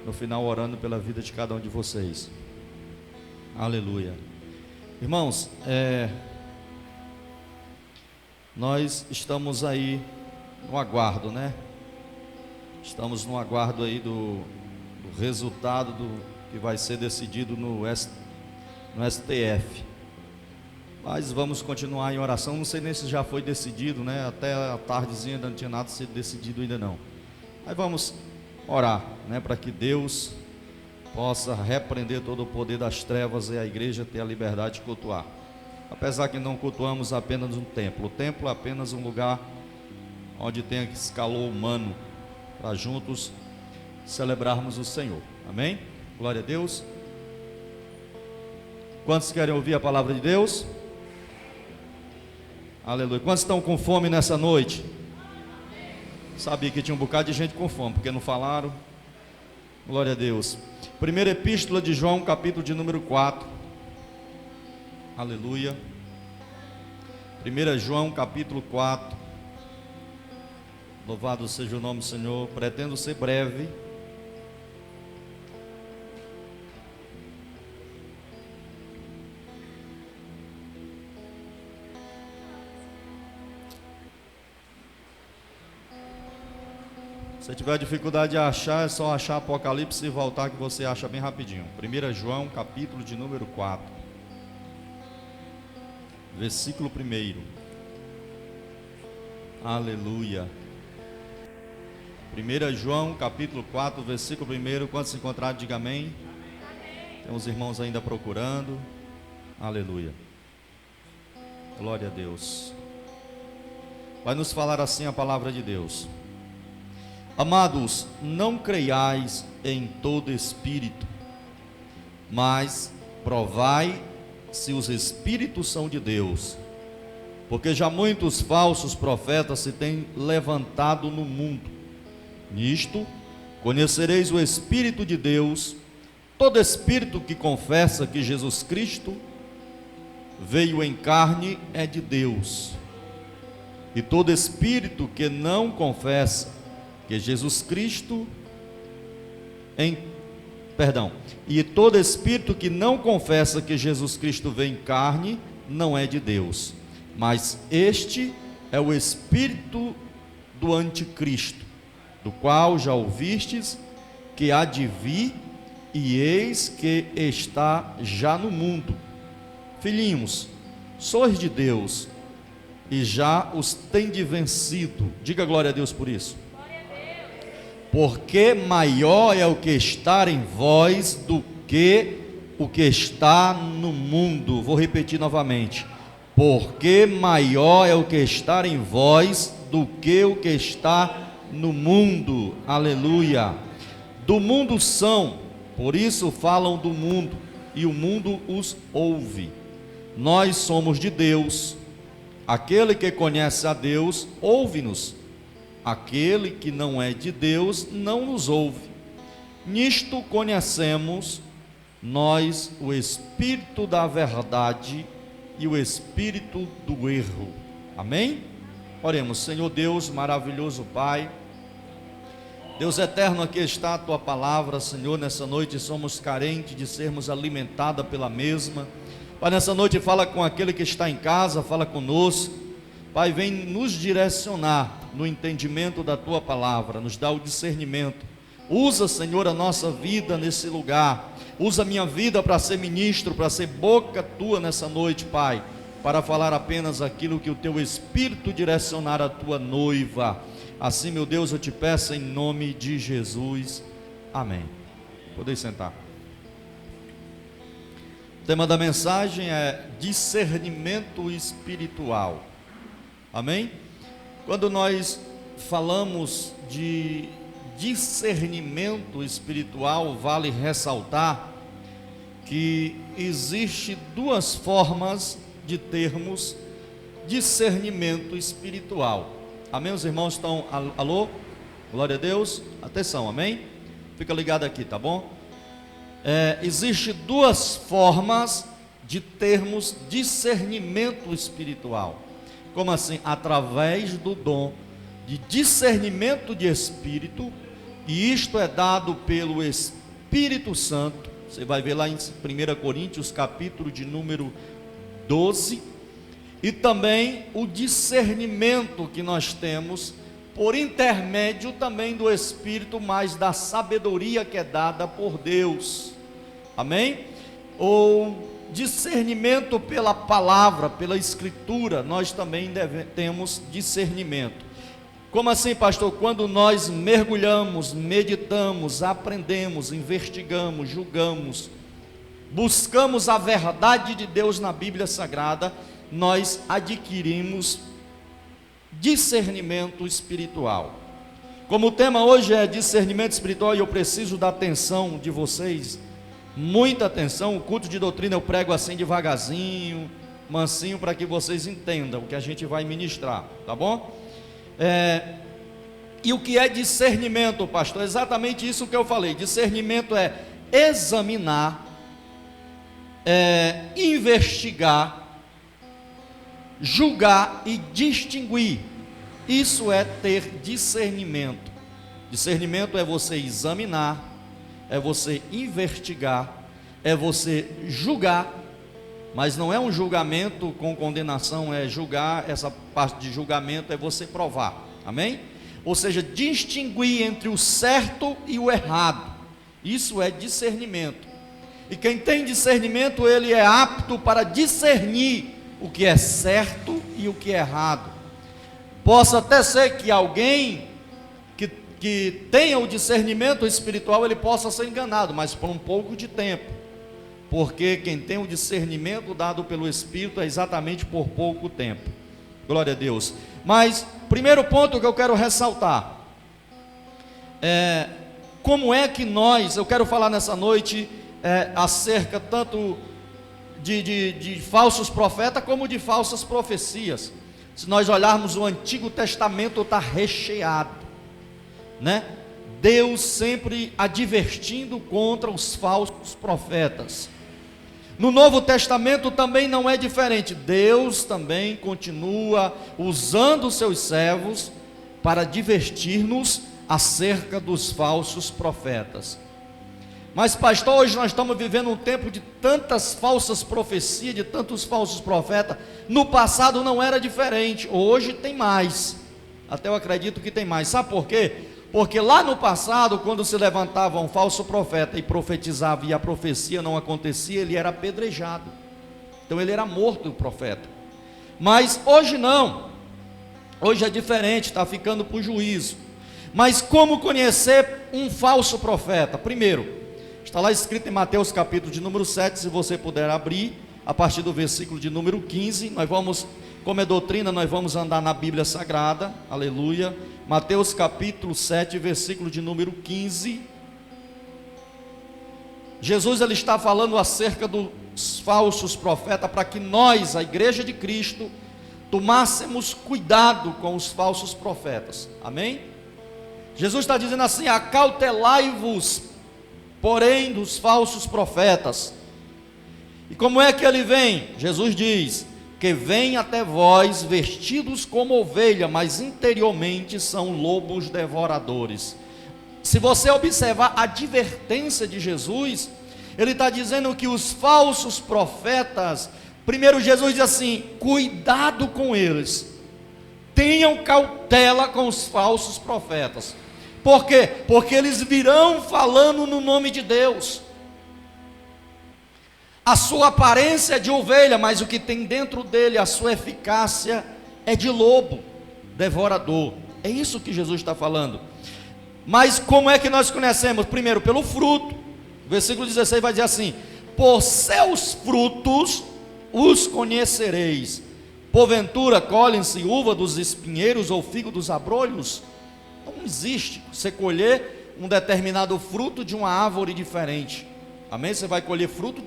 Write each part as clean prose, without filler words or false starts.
no final orando pela vida de cada um de vocês. Aleluia. Irmãos, nós estamos aí no aguardo, né? Estamos no aguardo aí do resultado que vai ser decidido no STF. Mas vamos continuar em oração. Não sei nem se já foi decidido, né? Até a tardezinha ainda não tinha nada sido decidido ainda não. Aí vamos orar, né? Para que Deus possa repreender todo o poder das trevas e a igreja ter a liberdade de cultuar. Apesar que não cultuamos apenas um templo. O templo é apenas um lugar onde tem esse calor humano para juntos celebrarmos o Senhor. Amém? Glória a Deus. Quantos querem ouvir a palavra de Deus? Aleluia. Quantos estão com fome nessa noite? Sabia que tinha um bocado de gente com fome, porque não falaram? Glória a Deus. Primeira epístola de João, capítulo de número 4. Aleluia. 1 João, capítulo 4. Louvado seja o nome do Senhor. Pretendo ser breve. Se tiver dificuldade de achar, é só achar Apocalipse e voltar que você acha bem rapidinho. 1 João, capítulo de número 4. Versículo 1. Aleluia. 1 João, capítulo 4, versículo 1. Quando se encontrar, diga amém. Tem uns irmãos ainda procurando. Aleluia. Glória a Deus. Vai nos falar assim a palavra de Deus. Amados, não creiais em todo espírito, mas provai se os espíritos são de Deus, porque já muitos falsos profetas se têm levantado no mundo. Nisto conhecereis o Espírito de Deus. Todo espírito que confessa que Jesus Cristo veio em carne é de Deus, e todo espírito que não confessa que Jesus Cristo e todo espírito que não confessa que Jesus Cristo veio em carne não é de Deus, mas este é o espírito do anticristo, do qual já ouvistes que há de vir, e eis que está já no mundo. Filhinhos, sois de Deus e já os tende vencido. Diga glória a Deus por isso. Porque maior é o que está em vós do que o que está no mundo. Vou repetir novamente. Porque maior é o que está em vós do que o que está no mundo. Aleluia. Do mundo são, por isso falam do mundo, e o mundo os ouve. Nós somos de Deus. Aquele que conhece a Deus, ouve-nos. Aquele que não é de Deus não nos ouve. Nisto conhecemos nós o espírito da verdade e o espírito do erro. Amém? Oremos. Senhor Deus, maravilhoso Pai, Deus eterno, aqui está a Tua palavra. Senhor, nessa noite somos carentes de sermos alimentados pela mesma. Pai, nessa noite fala com aquele que está em casa, fala conosco. Pai, vem nos direcionar no entendimento da Tua palavra, nos dá o discernimento. Usa, Senhor, a nossa vida nesse lugar. Usa a minha vida para ser ministro, para ser boca Tua nessa noite, Pai, para falar apenas aquilo que o Teu Espírito direcionar à Tua noiva. Assim, meu Deus, eu te peço em nome de Jesus. Amém. Podeis sentar. O tema da mensagem é discernimento espiritual. Amém? Quando nós falamos de discernimento espiritual, vale ressaltar que existe duas formas de termos discernimento espiritual. Amém? Os irmãos estão, alô? Glória a Deus, atenção, amém? Fica ligado aqui, tá bom? Existe duas formas de termos discernimento espiritual. Como assim? Através do dom de discernimento de espírito, e isto é dado pelo Espírito Santo. Você vai ver lá em 1 Coríntios, capítulo de número 12, e também o discernimento que nós temos por intermédio também do Espírito, mas da sabedoria que é dada por Deus, amém? Ou discernimento pela palavra, pela escritura, nós também temos discernimento. Como assim, pastor? Quando nós mergulhamos, meditamos, aprendemos, investigamos, julgamos, buscamos a verdade de Deus na Bíblia Sagrada, nós adquirimos discernimento espiritual. Como o tema hoje é discernimento espiritual, e eu preciso da atenção de vocês, muita atenção. O culto de doutrina eu prego assim devagarzinho, mansinho, para que vocês entendam o que a gente vai ministrar, tá bom? E o que é discernimento, pastor? Exatamente isso que eu falei. Discernimento é examinar, investigar, julgar e distinguir. Isso é ter discernimento. Discernimento é você examinar, é você investigar, é você julgar, mas não é um julgamento com condenação, é julgar. Essa parte de julgamento é você provar, amém? Ou seja, distinguir entre o certo e o errado. Isso é discernimento. E quem tem discernimento, ele é apto para discernir o que é certo e o que é errado. Possa até ser que alguém que tenha o discernimento espiritual, ele possa ser enganado, mas por um pouco de tempo, porque quem tem o discernimento dado pelo Espírito é exatamente por pouco tempo. Glória a Deus. Mas, primeiro ponto que eu quero ressaltar, como é que eu quero falar nessa noite, acerca tanto de falsos profetas, como de falsas profecias. Se nós olharmos o Antigo Testamento, está recheado, né? Deus sempre advertindo contra os falsos profetas. No Novo Testamento também não é diferente. Deus também continua usando os seus servos para advertir-nos acerca dos falsos profetas. Mas, pastor, hoje nós estamos vivendo um tempo de tantas falsas profecias, de tantos falsos profetas. No passado não era diferente, hoje tem mais. Até eu acredito que tem mais. Sabe por quê? Porque lá no passado, quando se levantava um falso profeta e profetizava e a profecia não acontecia, ele era apedrejado. Então ele era morto, o profeta. Mas hoje não. Hoje é diferente, está ficando para o juízo. Mas como conhecer um falso profeta? Primeiro, está lá escrito em Mateus capítulo de número 7, se você puder abrir, a partir do versículo de número 15, nós vamos, como é doutrina, nós vamos andar na Bíblia Sagrada, aleluia. Mateus capítulo 7, versículo de número 15, Jesus ele está falando acerca dos falsos profetas, para que nós, a igreja de Cristo, tomássemos cuidado com os falsos profetas, amém? Jesus está dizendo assim: acautelai-vos, porém, dos falsos profetas. E como é que ele vem? Jesus diz que vem até vós vestidos como ovelha, mas interiormente são lobos devoradores. Se você observar a advertência de Jesus, ele está dizendo que os falsos profetas, primeiro Jesus diz assim: cuidado com eles, tenham cautela com os falsos profetas. Por quê? Porque eles virão falando no nome de Deus. A sua aparência é de ovelha, mas o que tem dentro dele, a sua eficácia é de lobo devorador. É isso que Jesus está falando. Mas como é que nós conhecemos? Primeiro, pelo fruto. O versículo 16 vai dizer assim: por seus frutos os conhecereis. Porventura colhem-se uva dos espinheiros ou figo dos abrolhos? Não existe você colher um determinado fruto de uma árvore diferente, amém? Você vai colher fruto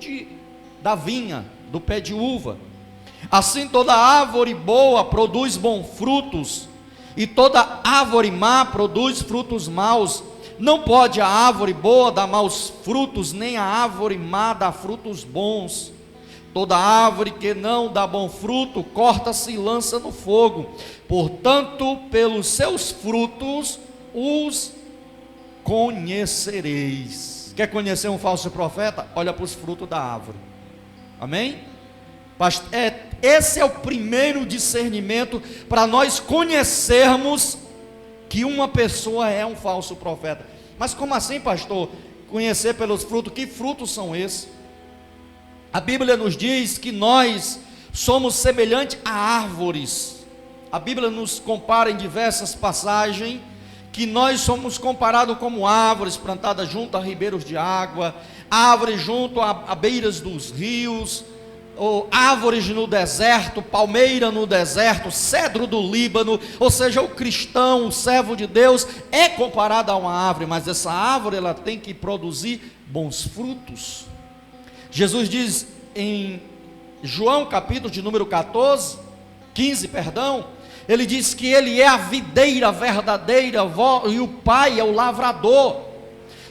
da vinha, do pé de uva. Assim toda árvore boa produz bons frutos, e toda árvore má produz frutos maus. Não pode a árvore boa dar maus frutos, nem a árvore má dar frutos bons. Toda árvore que não dá bom fruto, corta-se e lança no fogo. Portanto, pelos seus frutos os conhecereis. Quer conhecer um falso profeta? Olha para os frutos da árvore. Amém? Esse é o primeiro discernimento para nós conhecermos que uma pessoa é um falso profeta. Mas como assim, pastor? Conhecer pelos frutos? Que frutos são esses? A Bíblia nos diz que nós somos semelhantes a árvores. A Bíblia nos compara em diversas passagens que nós somos comparados como árvores plantadas junto a ribeiros de água, árvores junto a beiras dos rios, ou árvores no deserto, palmeira no deserto, cedro do Líbano. Ou seja, o cristão, o servo de Deus é comparado a uma árvore, mas essa árvore ela tem que produzir bons frutos. Jesus diz em João capítulo de número 15, ele diz que ele é a videira verdadeira e o Pai é o lavrador.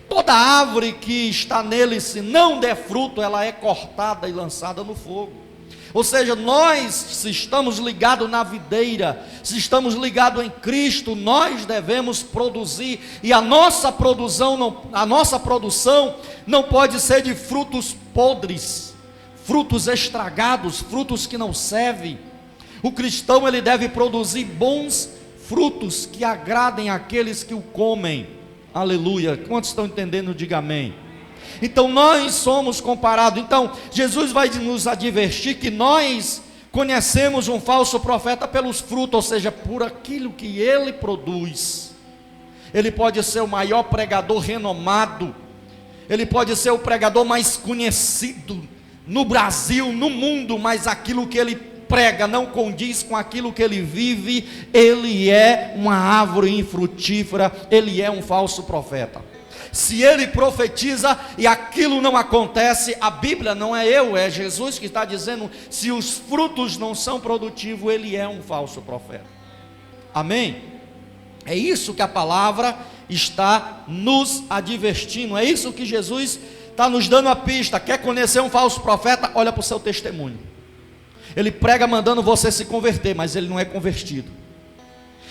Toda árvore que está nele, se não der fruto, ela é cortada e lançada no fogo. Ou seja, nós, se estamos ligados na videira, se estamos ligados em Cristo, nós devemos produzir, e a nossa produção não pode ser de frutos podres, frutos estragados, frutos que não servem. O cristão ele deve produzir bons frutos que agradem àqueles que o comem. Aleluia. Quantos estão entendendo? Diga amém. Então nós somos comparados. Então Jesus vai nos advertir que nós conhecemos um falso profeta pelos frutos, ou seja, por aquilo que ele produz. Ele pode ser o maior pregador renomado, ele pode ser o pregador mais conhecido no Brasil, no mundo, mas aquilo que ele prega não condiz com aquilo que ele vive, ele é uma árvore infrutífera, ele é um falso profeta. Se ele profetiza e aquilo não acontece, a Bíblia não é eu, é Jesus que está dizendo, se os frutos não são produtivos, ele é um falso profeta. Amém? É isso que a palavra está nos advertindo, é isso que Jesus está nos dando a pista. Quer conhecer um falso profeta? Olha para o seu testemunho. Ele prega mandando você se converter, mas ele não é convertido.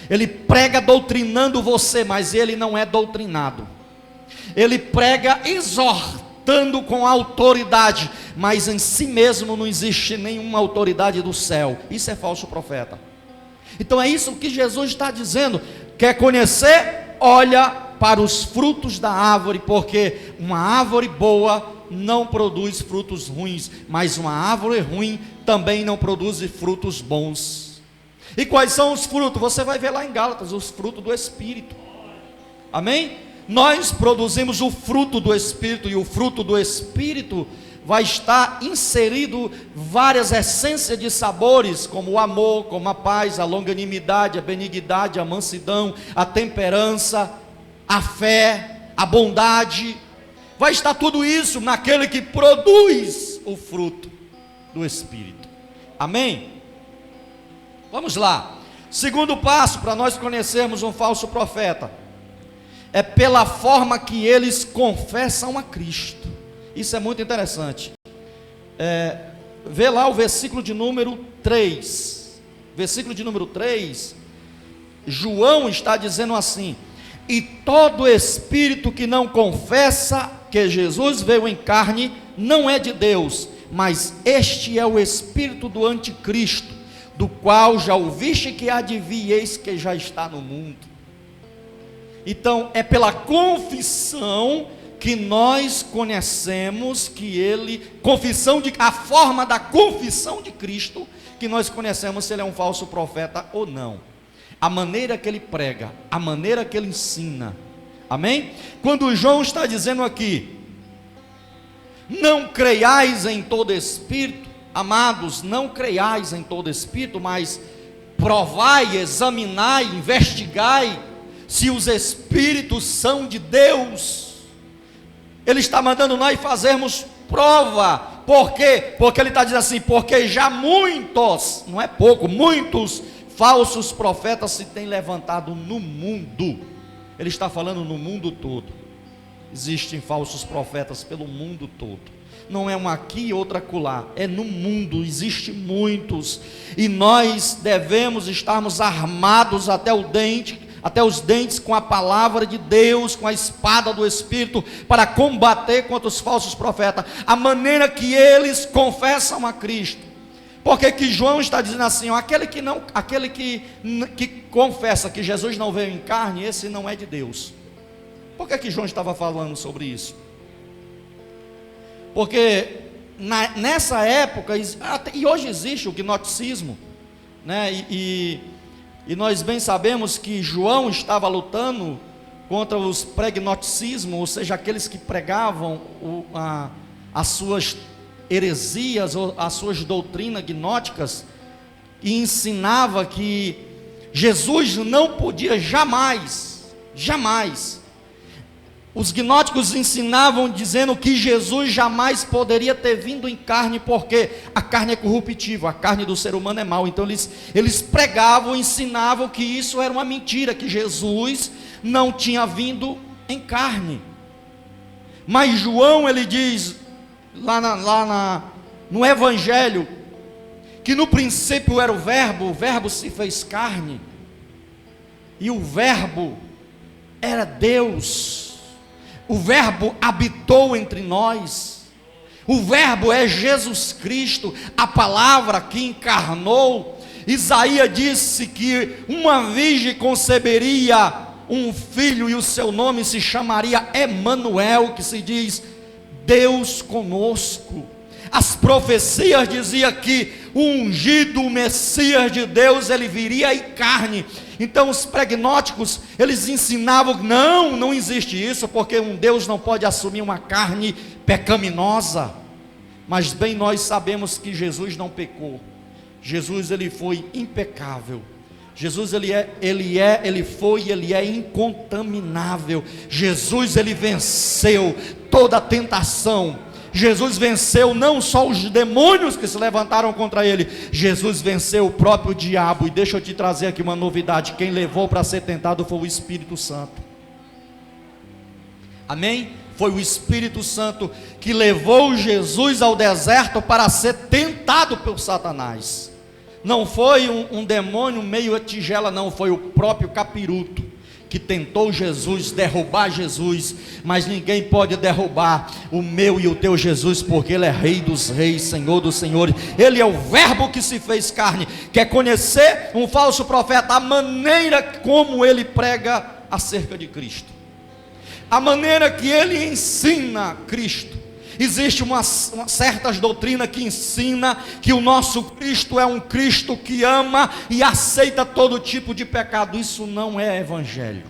Ele prega doutrinando você, mas ele não é doutrinado. Ele prega exortando com autoridade, mas em si mesmo não existe nenhuma autoridade do céu. Isso é falso profeta. Então é isso que Jesus está dizendo. Quer conhecer? Olha para os frutos da árvore, porque uma árvore boa não produz frutos ruins, mas uma árvore ruim também não produz frutos bons. E quais são os frutos? Você vai ver lá em Gálatas, os frutos do Espírito. Amém? Nós produzimos o fruto do Espírito, e o fruto do Espírito vai estar inserido várias essências de sabores, como o amor, como a paz, a longanimidade, a benignidade, a mansidão, a temperança, a fé, a bondade. Vai estar tudo isso naquele que produz o fruto do Espírito. Amém? Vamos lá. Segundo passo para nós conhecermos um falso profeta é pela forma que eles confessam a Cristo. Isso é muito interessante. Vê lá o versículo de número 3. Versículo de número 3. João está dizendo assim: e todo espírito que não confessa que Jesus veio em carne não é de Deus, mas este é o espírito do anticristo, do qual já ouviste que há de vir, eis que já está no mundo. Então é pela confissão que nós conhecemos que a forma da confissão de Cristo, que nós conhecemos se ele é um falso profeta ou não. A maneira que ele prega, a maneira que ele ensina. Amém? Quando João está dizendo aqui, não creiais em todo espírito, amados, não creiais em todo espírito, mas provai, examinai, investigai se os espíritos são de Deus. Ele está mandando nós fazermos prova. Por quê? Porque ele está dizendo assim, porque já muitos, não é pouco, muitos falsos profetas se têm levantado no mundo. Ele está falando no mundo todo. Existem falsos profetas pelo mundo todo. Não é um aqui e outro acolá, é no mundo, existem muitos. E nós devemos estarmos armados até o dente, até os dentes com a palavra de Deus, com a espada do Espírito, para combater contra os falsos profetas, a maneira que eles confessam a Cristo. Porque que João está dizendo assim, ó, aquele que confessa que Jesus não veio em carne, esse não é de Deus. Por que João estava falando sobre isso? Porque nessa época, e hoje existe o gnosticismo, né? E nós bem sabemos que João estava lutando contra os pregnosticismos, ou seja, aqueles que pregavam as suas heresias ou as suas doutrinas gnósticas, e ensinava que Jesus não podia jamais, os gnósticos ensinavam dizendo que Jesus jamais poderia ter vindo em carne, porque a carne é corruptível, a carne do ser humano é mau. Então eles pregavam, ensinavam que isso era uma mentira, que Jesus não tinha vindo em carne. Mas João, ele diz no Evangelho, que no princípio era o Verbo se fez carne, e o Verbo era Deus, o Verbo habitou entre nós, o Verbo é Jesus Cristo, a palavra que encarnou. Isaías disse que uma virgem conceberia um filho, e o seu nome se chamaria Emanuel, que se diz Deus conosco. As profecias diziam que o ungido, o Messias de Deus, ele viria em carne. Então os pregnósticos, eles ensinavam, não existe isso, porque um Deus não pode assumir uma carne pecaminosa. Mas bem nós sabemos que Jesus não pecou. Jesus, ele foi impecável. Jesus, ele foi e ele é incontaminável. Jesus, ele venceu toda a tentação. Jesus venceu não só os demônios que se levantaram contra ele, Jesus venceu o próprio diabo. E deixa eu te trazer aqui uma novidade: quem levou para ser tentado foi o Espírito Santo. Amém? Foi o Espírito Santo que levou Jesus ao deserto para ser tentado por Satanás. Não foi um demônio meio a tigela, não, foi o próprio capiroto que tentou Jesus, derrubar Jesus. Mas ninguém pode derrubar o meu e o teu Jesus, porque ele é Rei dos reis, Senhor dos senhores. Ele é o Verbo que se fez carne. Quer conhecer um falso profeta? A maneira como ele prega acerca de Cristo, a maneira que ele ensina Cristo. Existe uma certas doutrina que ensina que o nosso Cristo é um Cristo que ama e aceita todo tipo de pecado. Isso não é evangelho.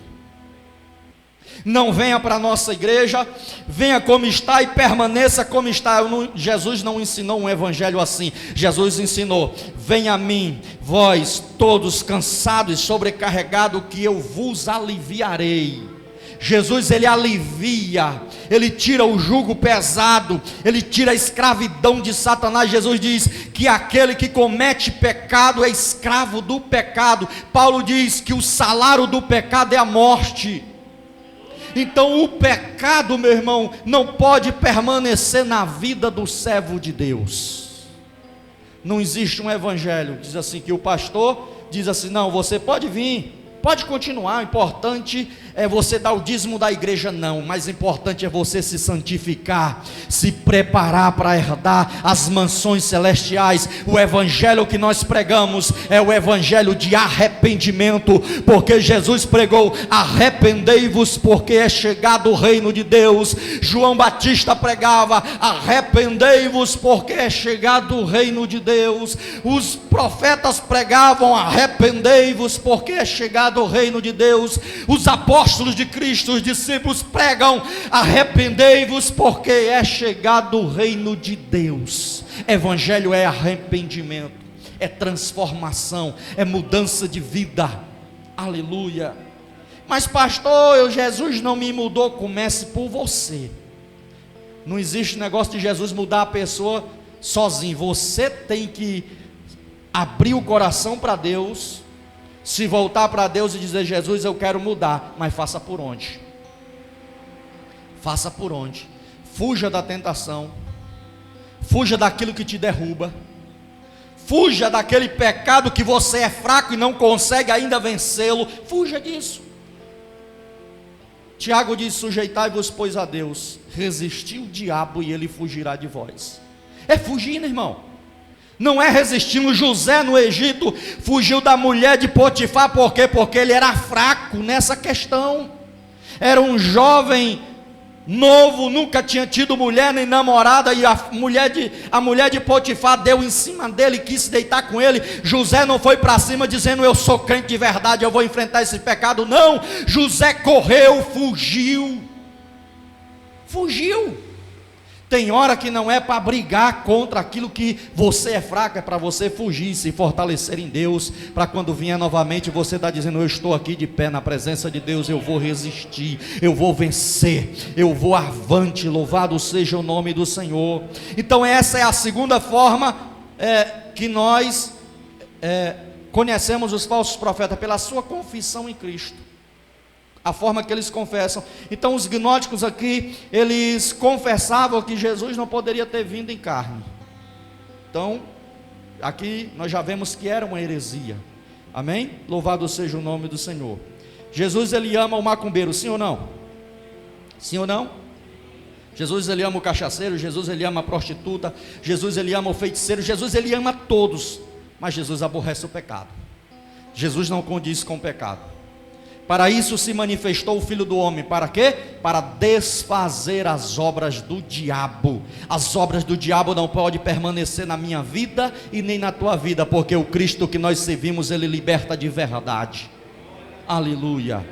Não venha para a nossa igreja, venha como está e permaneça como está. Jesus não ensinou um evangelho assim. Jesus ensinou: venha a mim, vós todos cansados e sobrecarregados, que eu vos aliviarei. Jesus, ele alivia, ele tira o jugo pesado, ele tira a escravidão de Satanás. Jesus diz que aquele que comete pecado é escravo do pecado. Paulo diz que o salário do pecado é a morte. Então o pecado, meu irmão, não pode permanecer na vida do servo de Deus. Não existe um evangelho, diz assim, que o pastor diz assim: não, você pode vir, pode continuar, o importante é você dar o dízimo da igreja. Não, o mais importante é você se santificar, se preparar para herdar as mansões celestiais. O evangelho que nós pregamos é o evangelho de arrependimento, porque Jesus pregou: arrependei-vos, porque é chegado o reino de Deus. João Batista pregava: arrependei-vos, porque é chegado o reino de Deus. Os profetas pregavam: arrependei-vos, porque é chegado o reino de Deus. Os apóstolos de Cristo, os discípulos, pregam: arrependei-vos, porque é chegado o reino de Deus. Evangelho é arrependimento, é transformação, é mudança de vida. Aleluia. Mas pastor, Jesus não me mudou. Comece por você. Não existe negócio de Jesus mudar a pessoa sozinho. Você tem que abrir o coração para Deus, se voltar para Deus e dizer: Jesus, eu quero mudar. Mas faça por onde? Faça por onde? Fuja da tentação, fuja daquilo que te derruba, Fuja daquele pecado que você é fraco e não consegue ainda vencê-lo. Fuja disso. Tiago diz: sujeitai-vos, pois, a Deus, resistir o diabo e ele fugirá de vós. É fugindo, irmão. Não é resistindo. José no Egito fugiu da mulher de Potifar. Por quê? Porque ele era fraco nessa questão. Era um jovem novo, nunca tinha tido mulher nem namorada, e a mulher de Potifar deu em cima dele, quis se deitar com ele. José não foi para cima dizendo: eu sou crente de verdade, eu vou enfrentar esse pecado. Não, José correu, fugiu. Tem hora que não é para brigar contra aquilo que você é fraco, é para você fugir, se fortalecer em Deus, para quando vier novamente você está dizendo: eu estou aqui de pé na presença de Deus, eu vou resistir, eu vou vencer, eu vou avante, louvado seja o nome do Senhor. Então essa é a segunda forma que nós conhecemos os falsos profetas, pela sua confissão em Cristo. A forma que eles confessam. Então os gnósticos aqui, eles confessavam que Jesus não poderia ter vindo em carne. Então, aqui nós já vemos que era uma heresia. Amém? Louvado seja o nome do Senhor. Jesus, ele ama o macumbeiro, sim ou não? Sim ou não? Jesus, ele ama o cachaceiro. Jesus, ele ama a prostituta. Jesus, ele ama o feiticeiro. Jesus, ele ama todos. Mas Jesus aborrece o pecado. Jesus não condiz com o pecado. Para isso se manifestou o Filho do Homem. Para quê? Para desfazer as obras do diabo. As obras do diabo não podem permanecer na minha vida e nem na tua vida, porque o Cristo que nós servimos, ele liberta de verdade. Aleluia.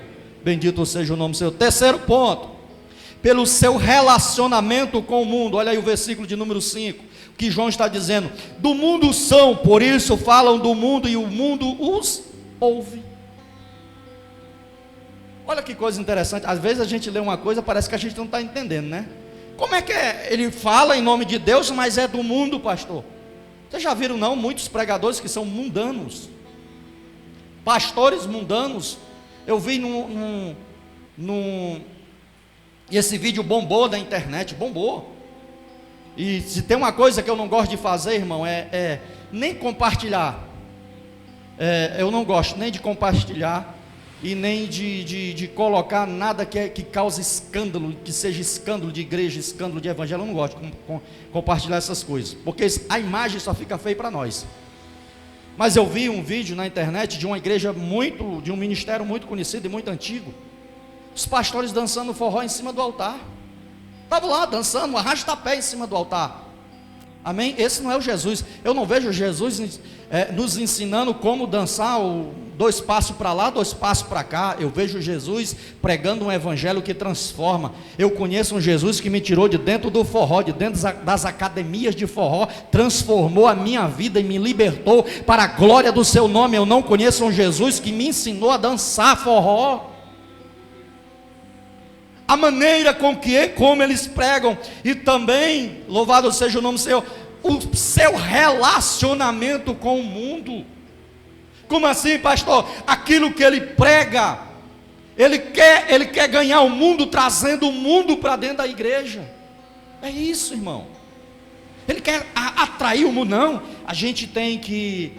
Bendito seja o nome do Senhor. Terceiro ponto: pelo seu relacionamento com o mundo. Olha aí o versículo de número 5, que João está dizendo: do mundo são, por isso falam do mundo, e o mundo os ouve. Olha que coisa interessante. Às vezes a gente lê uma coisa, parece que a gente não está entendendo, né? Como é que é? Ele fala em nome de Deus, mas é do mundo, pastor. Vocês já viram não? Muitos pregadores que são mundanos, pastores mundanos. Eu vi esse vídeo bombou na internet, bombou. E se tem uma coisa que eu não gosto de fazer, irmão, é nem compartilhar. Eu não gosto nem de compartilhar e nem de colocar nada que cause escândalo, que seja escândalo de igreja, escândalo de evangelho. Eu não gosto de compartilhar essas coisas, porque a imagem só fica feia para nós. Mas eu vi um vídeo na internet de uma igreja de um ministério muito conhecido e muito antigo, os pastores dançando forró em cima do altar. Estavam lá dançando, um arrasta-pé em cima do altar. Amém? Esse não é o Jesus. Eu não vejo Jesus nos ensinando como dançar 2 passos para lá, 2 passos para cá. Eu vejo Jesus pregando um evangelho que transforma. Eu conheço um Jesus que me tirou de dentro do forró, de dentro das academias de forró, transformou a minha vida e me libertou para a glória do seu nome. Eu não conheço um Jesus que me ensinou a dançar forró. A maneira como eles pregam, e também, louvado seja o nome do Senhor, o seu relacionamento com o mundo. Como assim, pastor? Aquilo que ele prega, ele quer ganhar o mundo, trazendo o mundo para dentro da igreja. É isso, irmão. Ele quer atrair o mundo. Não, a gente tem que,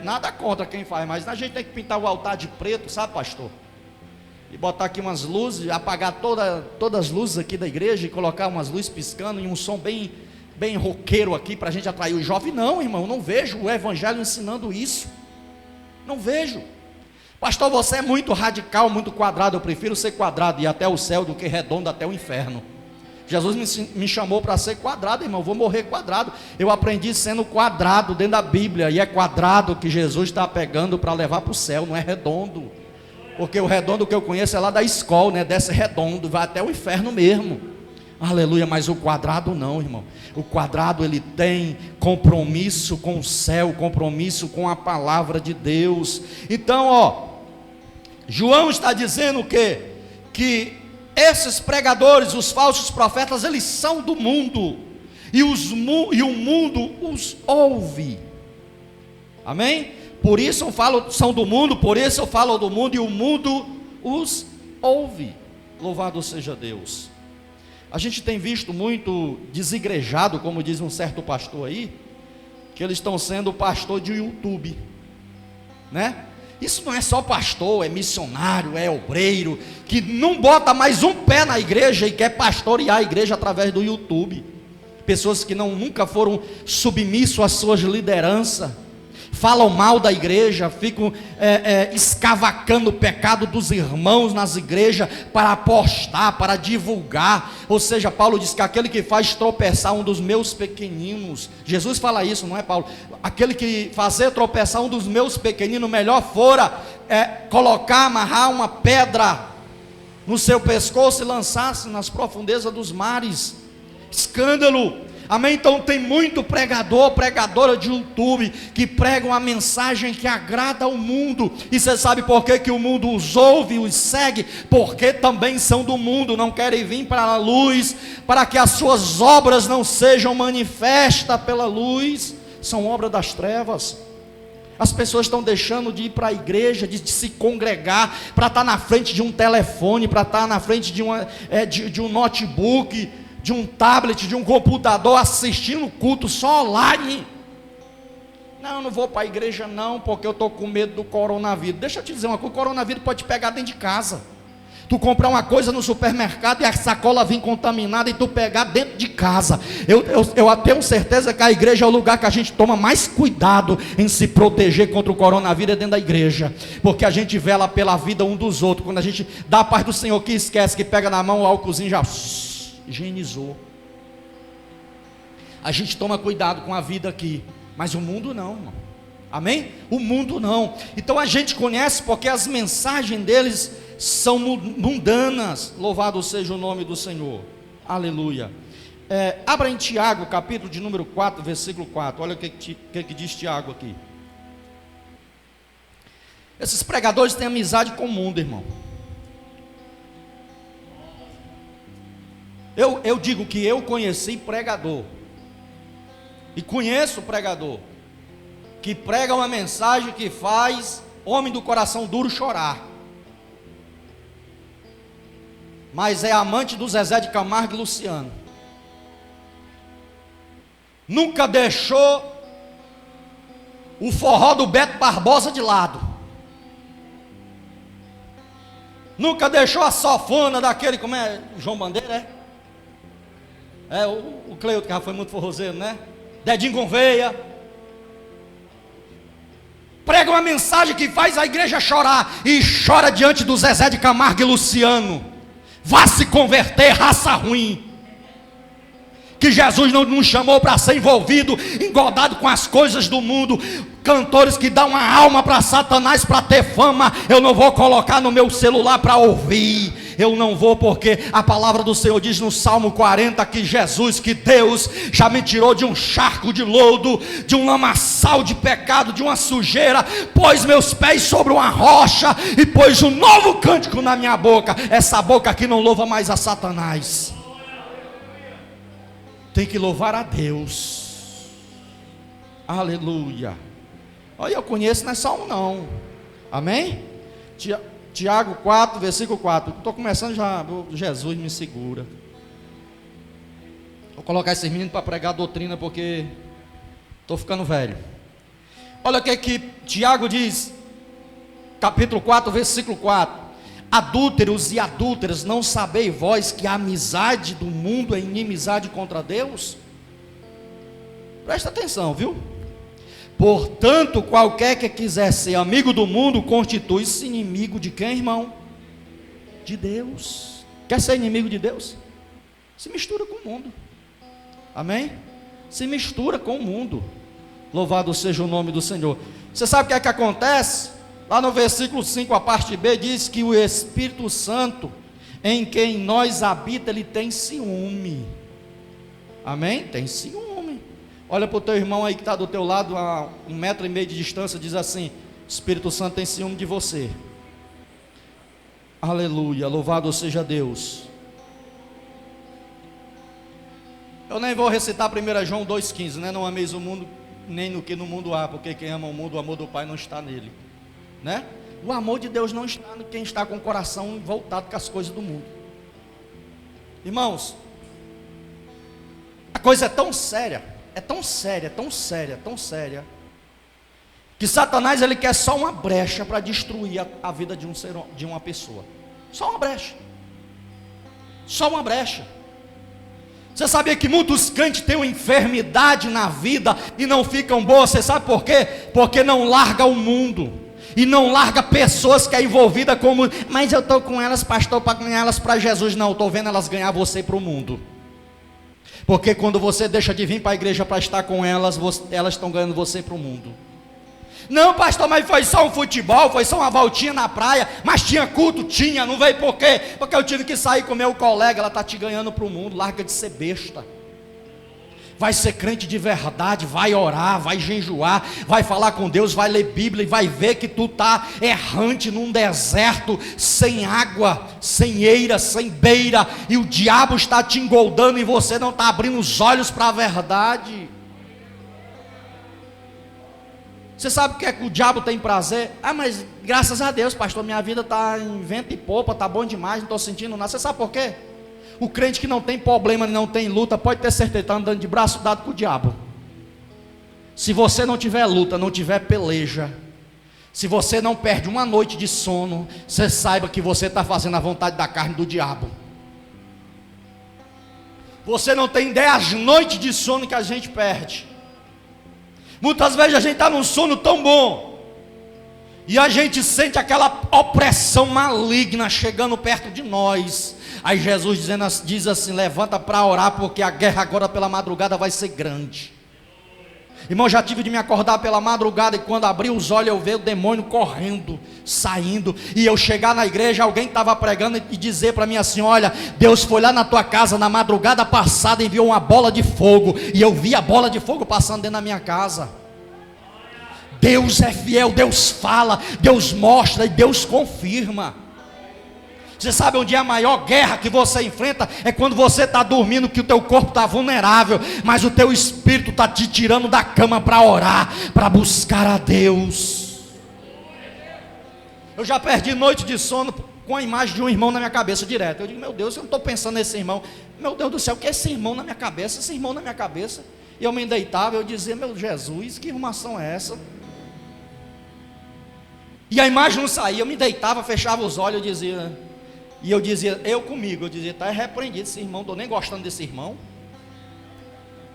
nada contra quem faz, mas a gente tem que pintar o altar de preto, sabe, pastor? E botar aqui umas luzes, apagar todas as luzes aqui da igreja e colocar umas luzes piscando e um som bem roqueiro aqui para a gente atrair o jovem. Não, irmão, não vejo o evangelho ensinando isso. Não vejo. Pastor, você é muito radical, muito quadrado. Eu prefiro ser quadrado e ir até o céu do que redondo até o inferno. Jesus me chamou para ser quadrado, irmão. Eu vou morrer quadrado. Eu aprendi sendo quadrado dentro da Bíblia, e é quadrado que Jesus está pegando para levar para o céu, não é redondo. Porque o redondo que eu conheço é lá da escola, né? Desce redondo, vai até o inferno mesmo. Aleluia. Mas o quadrado não, irmão. O quadrado, ele tem compromisso com o céu, compromisso com a palavra de Deus. Então, João está dizendo o quê? Que esses pregadores, os falsos profetas, eles são do mundo, e o mundo os ouve. Amém? Por isso eu falo, são do mundo, por isso eu falo do mundo, e o mundo os ouve. Louvado seja Deus. A gente tem visto muito desigrejado, como diz um certo pastor aí, que eles estão sendo pastor de YouTube, né? Isso não é só pastor, é missionário, é obreiro, que não bota mais um pé na igreja e quer pastorear a igreja através do YouTube. Pessoas que nunca foram submissos às suas lideranças, falam mal da igreja, ficam escavacando o pecado dos irmãos nas igrejas para apostar, para divulgar. Ou seja, Paulo diz que aquele que faz tropeçar um dos meus pequeninos, Jesus fala isso, não é, Paulo? Aquele que fazer tropeçar um dos meus pequeninos, melhor fora colocar, amarrar uma pedra no seu pescoço e lançar-se nas profundezas dos mares. Escândalo. Amém? Então tem muito pregador, pregadora de YouTube que pregam a mensagem que agrada ao mundo. E você sabe por que o mundo os ouve, os segue? Porque também são do mundo, não querem vir para a luz, para que as suas obras não sejam manifestas pela luz. São obras das trevas. As pessoas estão deixando de ir para a igreja, de se congregar, para estar na frente de um telefone, para estar na frente de um notebook, de um tablet, de um computador, assistindo culto só online. Não, não vou para a igreja não, porque eu estou com medo do coronavírus. Deixa eu te dizer uma coisa, o coronavírus pode te pegar dentro de casa. Tu comprar uma coisa no supermercado e a sacola vir contaminada e tu pegar dentro de casa. Eu tenho certeza que a igreja é o lugar que a gente toma mais cuidado em se proteger contra o coronavírus, é dentro da igreja. Porque a gente vela pela vida um dos outros. Quando a gente dá a paz do Senhor, que esquece, que pega na mão o álcoolzinho já higienizou. A gente toma cuidado com a vida aqui, mas o mundo não, irmão. Amém? O mundo não. Então a gente conhece porque as mensagens deles são mundanas. Louvado seja o nome do Senhor. Aleluia. Abra em Tiago, capítulo de número 4, versículo 4. Olha o que diz Tiago aqui. Esses pregadores têm amizade com o mundo, irmão. Eu digo que eu conheci pregador, e conheço pregador, que prega uma mensagem que faz homem do coração duro chorar, mas é amante do Zezé de Camargo e Luciano, nunca deixou o forró do Beto Barbosa de lado, nunca deixou a sofona daquele, como é, João Bandeira, o Cleuto, que já foi muito forrozeiro, né? Dedinho Gouveia. Prega uma mensagem que faz a igreja chorar, e chora diante do Zezé de Camargo e Luciano. Vá se converter, raça ruim. Que Jesus não nos chamou para ser envolvido, engodado com as coisas do mundo. Cantores que dão uma alma para Satanás para ter fama, eu não vou colocar no meu celular para ouvir. Eu não vou, porque a palavra do Senhor diz no Salmo 40 que Jesus, que Deus já me tirou de um charco de lodo, de um lamaçal de pecado, de uma sujeira, pôs meus pés sobre uma rocha e pôs um novo cântico na minha boca. Essa boca aqui não louva mais a Satanás, tem que louvar a Deus. Aleluia. Olha, eu conheço, não é só um não. Amém? Tiago 4, versículo 4. Estou começando já. Jesus me segura. Vou colocar esses meninos para pregar a doutrina, porque estou ficando velho. Olha o que Tiago diz, capítulo 4, versículo 4. Adúlteros e adúlteras, não sabeis vós que a amizade do mundo é inimizade contra Deus? Presta atenção, viu? Portanto, qualquer que quiser ser amigo do mundo, constitui-se inimigo de quem, irmão? De Deus. Quer ser inimigo de Deus? Se mistura com o mundo. Amém? Se mistura com o mundo. Louvado seja o nome do Senhor. Você sabe o que acontece? Lá no versículo 5, a parte B, diz que o Espírito Santo, em quem nós habita, ele tem ciúme. Amém? Tem ciúme. Olha para o teu irmão aí que está do teu lado, a 1,5 metro de distância, diz assim: o Espírito Santo tem ciúme de você. Aleluia, louvado seja Deus. Eu nem vou recitar 1 João 2,15, né? Não ameis o mundo, nem no que no mundo há, porque quem ama o mundo, o amor do Pai não está nele, né? O amor de Deus não está em quem está com o coração voltado com as coisas do mundo. Irmãos, a coisa é tão séria, é tão séria, tão séria, tão séria, que Satanás ele quer só uma brecha para destruir a vida de uma pessoa. Só uma brecha. Só uma brecha. Você sabia que muitos crentes têm uma enfermidade na vida e não ficam boas? Você sabe por quê? Porque não larga o mundo e não larga pessoas que é envolvida com o mundo. Mas eu estou com elas, pastor, para ganhar elas para Jesus. Não, estou vendo elas ganhar você para o mundo. Porque quando você deixa de vir para a igreja para estar com elas, elas estão ganhando você para o mundo. Não, pastor, mas foi só um futebol, foi só uma voltinha na praia, mas tinha culto? Tinha, não veio por quê? Porque eu tive que sair com meu colega. Ela está te ganhando para o mundo. Larga de ser besta. Vai ser crente de verdade, vai orar, vai jejuar, vai falar com Deus, vai ler Bíblia e vai ver que tu está errante num deserto, sem água, sem eira, sem beira, e o diabo está te engoldando e você não está abrindo os olhos para a verdade. Você sabe o que é que o diabo tem prazer? Ah, mas graças a Deus, pastor, minha vida está em vento e popa, está bom demais, não estou sentindo nada. Você sabe por quê? O crente que não tem problema, não tem luta, pode ter certeza, está andando de braço dado com o diabo. Se você não tiver luta, não tiver peleja, se você não perde uma noite de sono, você saiba que você está fazendo a vontade da carne do diabo. Você não tem ideia as noites de sono que a gente perde. Muitas vezes a gente está num sono tão bom, e a gente sente aquela opressão maligna chegando perto de nós. Aí Jesus diz assim: levanta para orar, porque a guerra agora pela madrugada vai ser grande. Irmão, já tive de me acordar pela madrugada, e quando abri os olhos eu ver o demônio correndo, saindo, e eu chegar na igreja, alguém estava pregando e dizer para mim assim: olha, Deus foi lá na tua casa na madrugada passada e enviou uma bola de fogo, e eu vi a bola de fogo passando dentro da minha casa. Deus é fiel, Deus fala, Deus mostra e Deus confirma. Você sabe onde é a maior guerra que você enfrenta? É quando você está dormindo, que o teu corpo está vulnerável, mas o teu espírito está te tirando da cama para orar, para buscar a Deus. Eu já perdi noite de sono com a imagem de um irmão na minha cabeça direto. Eu digo: meu Deus, eu não estou pensando nesse irmão. Meu Deus do céu, o que é esse irmão na minha cabeça? Esse irmão na minha cabeça. E eu me deitava, eu dizia: meu Jesus, que arrumação é essa? E a imagem não saía, eu me deitava, fechava os olhos, eu dizia, eu comigo, eu dizia: está repreendido esse irmão, estou nem gostando desse irmão.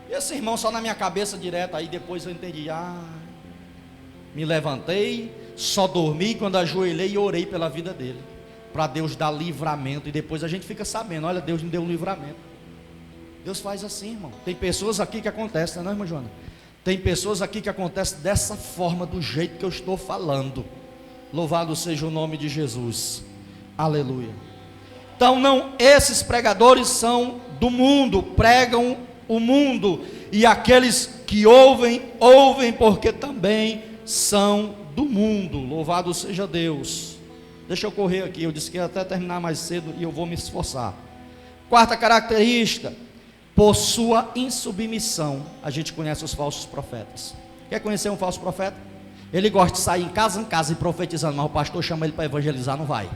E esse irmão só na minha cabeça direto. Aí depois eu entendi, me levantei, só dormi quando ajoelhei e orei pela vida dele, para Deus dar livramento. E depois a gente fica sabendo: olha, Deus me deu um livramento. Deus faz assim, irmão. Tem pessoas aqui que acontece, não é, irmã Joana? Tem pessoas aqui que acontece dessa forma, do jeito que eu estou falando. Louvado seja o nome de Jesus. Aleluia. Então não, esses pregadores são do mundo, pregam o mundo, e aqueles que ouvem porque também são do mundo. Louvado seja Deus. Deixa eu correr aqui, eu disse que ia até terminar mais cedo e eu vou me esforçar. Quarta característica: por sua insubmissão, a gente conhece os falsos profetas. Quer conhecer um falso profeta? Ele gosta de sair em casa e profetizando, mas o pastor chama ele para evangelizar, não vai.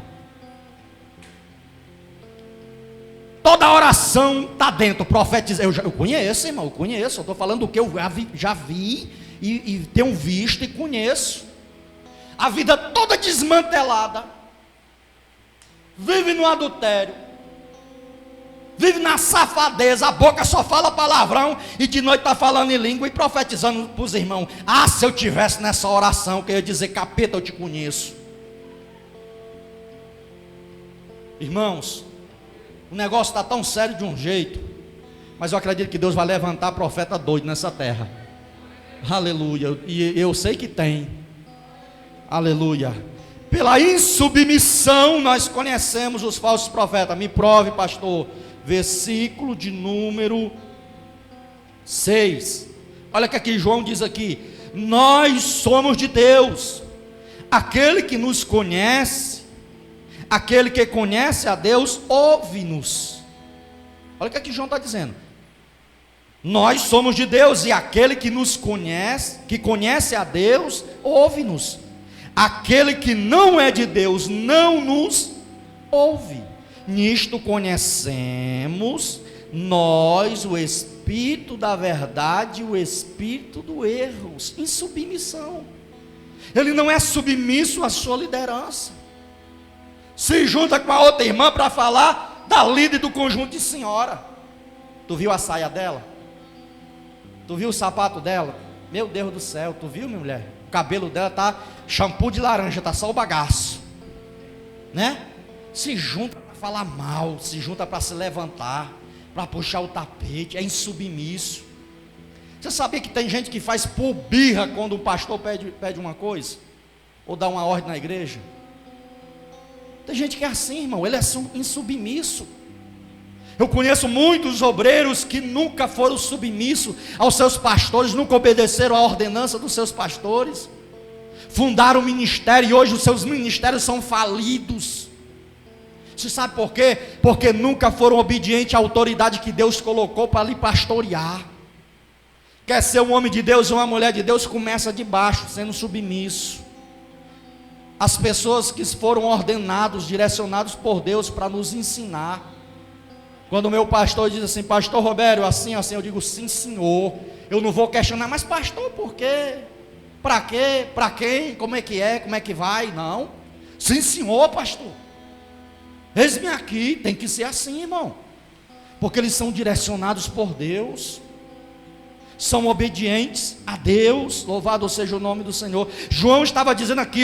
Toda oração está dentro, profetiza. Eu conheço, irmão, eu conheço. Eu estou falando do que eu já vi e tenho visto e conheço. A vida toda desmantelada, vive no adultério, vive na safadeza, a boca só fala palavrão, e de noite está falando em língua e profetizando para os irmãos. Se eu tivesse nessa oração, que eu ia dizer: capeta, eu te conheço. Irmãos, o negócio está tão sério de um jeito, mas eu acredito que Deus vai levantar profeta doido nessa terra. Aleluia. E eu sei que tem. Aleluia. Pela insubmissão nós conhecemos os falsos profetas. Me prove, pastor. Versículo de número 6. Olha o que aqui João diz aqui: nós somos de Deus. Aquele que nos conhece, aquele que conhece a Deus, ouve-nos. Olha o que aqui João está dizendo: nós somos de Deus, e aquele que nos conhece, que conhece a Deus, ouve-nos. Aquele que não é de Deus não nos ouve. Nisto conhecemos nós o Espírito espírito da verdade e o espírito do erro, em submissão. Ele não é submisso à sua liderança. Se junta com a outra irmã para falar da líder do conjunto de senhora. Tu viu a saia dela? Tu viu o sapato dela? Meu Deus do céu, tu viu, minha mulher? O cabelo dela tá shampoo de laranja, tá só o bagaço, né? Se junta para falar mal, se junta para se levantar, para puxar o tapete, é insubmisso. Você sabia que tem gente que faz por birra quando o pastor pede uma coisa? Ou dá uma ordem na igreja? Tem gente que é assim, irmão, ele é insubmisso. Eu conheço muitos obreiros que nunca foram submissos aos seus pastores, nunca obedeceram à ordenança dos seus pastores. Fundaram um ministério e hoje os seus ministérios são falidos. Você sabe por quê? Porque nunca foram obedientes à autoridade que Deus colocou para lhe pastorear. Quer ser um homem de Deus ou uma mulher de Deus, começa de baixo, sendo submisso. As pessoas que foram ordenados, direcionados por Deus para nos ensinar. Quando o meu pastor diz assim, pastor Roberto, assim, eu digo, sim senhor. Eu não vou questionar, mas pastor, por quê? Para quê? Para quem? Como é que vai? Não. Sim senhor, pastor. Eis-me aqui, tem que ser assim, irmão. Porque eles são direcionados por Deus. São obedientes a Deus, louvado seja o nome do Senhor. João estava dizendo aqui,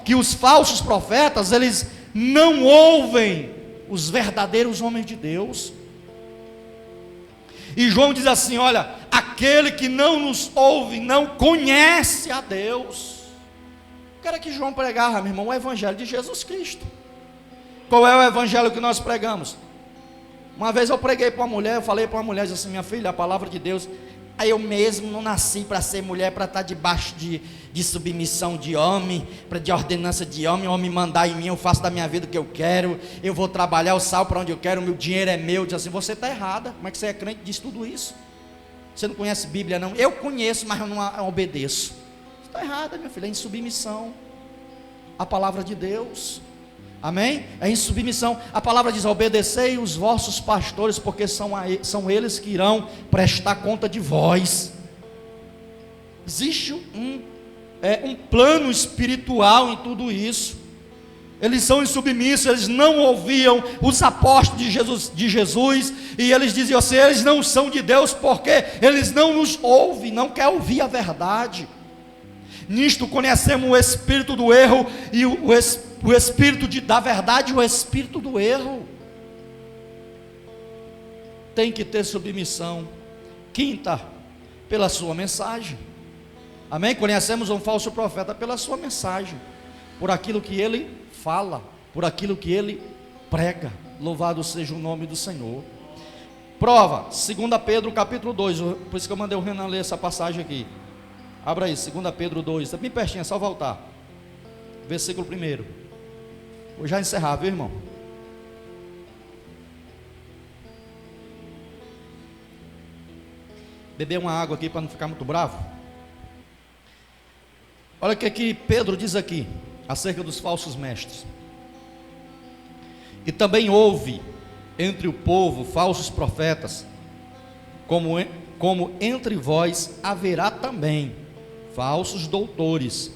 que os falsos profetas, eles não ouvem os verdadeiros homens de Deus. E João diz assim, olha, aquele que não nos ouve, não conhece a Deus. O que era que João pregava, meu irmão? O evangelho de Jesus Cristo. Qual é o evangelho que nós pregamos? Uma vez eu preguei para uma mulher, eu falei para uma mulher, disse assim, minha filha, a palavra de Deus, aí eu mesmo não nasci para ser mulher, para estar debaixo de submissão de homem, de ordenança de homem, o homem mandar em mim, eu faço da minha vida o que eu quero, eu vou trabalhar, eu saio para onde eu quero, o meu dinheiro é meu. Diz assim, você está errada, como é que você é crente, diz tudo isso? Você não conhece Bíblia não? Eu conheço, mas eu não obedeço. Você está errada, minha filha, é em submissão à palavra de Deus. Amém? É em submissão. A palavra diz, obedecei os vossos pastores, porque são eles que irão prestar conta de vós. Existe um plano espiritual em tudo isso. Eles são insubmissos, eles não ouviam os apóstolos de Jesus, e eles diziam assim, eles não são de Deus, porque eles não nos ouvem, não querem ouvir a verdade. Nisto conhecemos o espírito do erro e o espírito da verdade e o espírito do erro. Tem que ter submissão. Quinta, pela sua mensagem. Amém? Conhecemos um falso profeta pela sua mensagem, por aquilo que ele fala, por aquilo que ele prega. Louvado seja o nome do Senhor. Prova, 2 Pedro capítulo 2, por isso que eu mandei o Renan ler essa passagem aqui. Abra aí, 2 Pedro 2, está bem pertinho, é só voltar. Versículo 1. Vou já encerrar, viu, irmão? Beber uma água aqui para não ficar muito bravo. Olha o que Pedro diz aqui, acerca dos falsos mestres. E também houve entre o povo falsos profetas, como entre vós haverá também falsos doutores,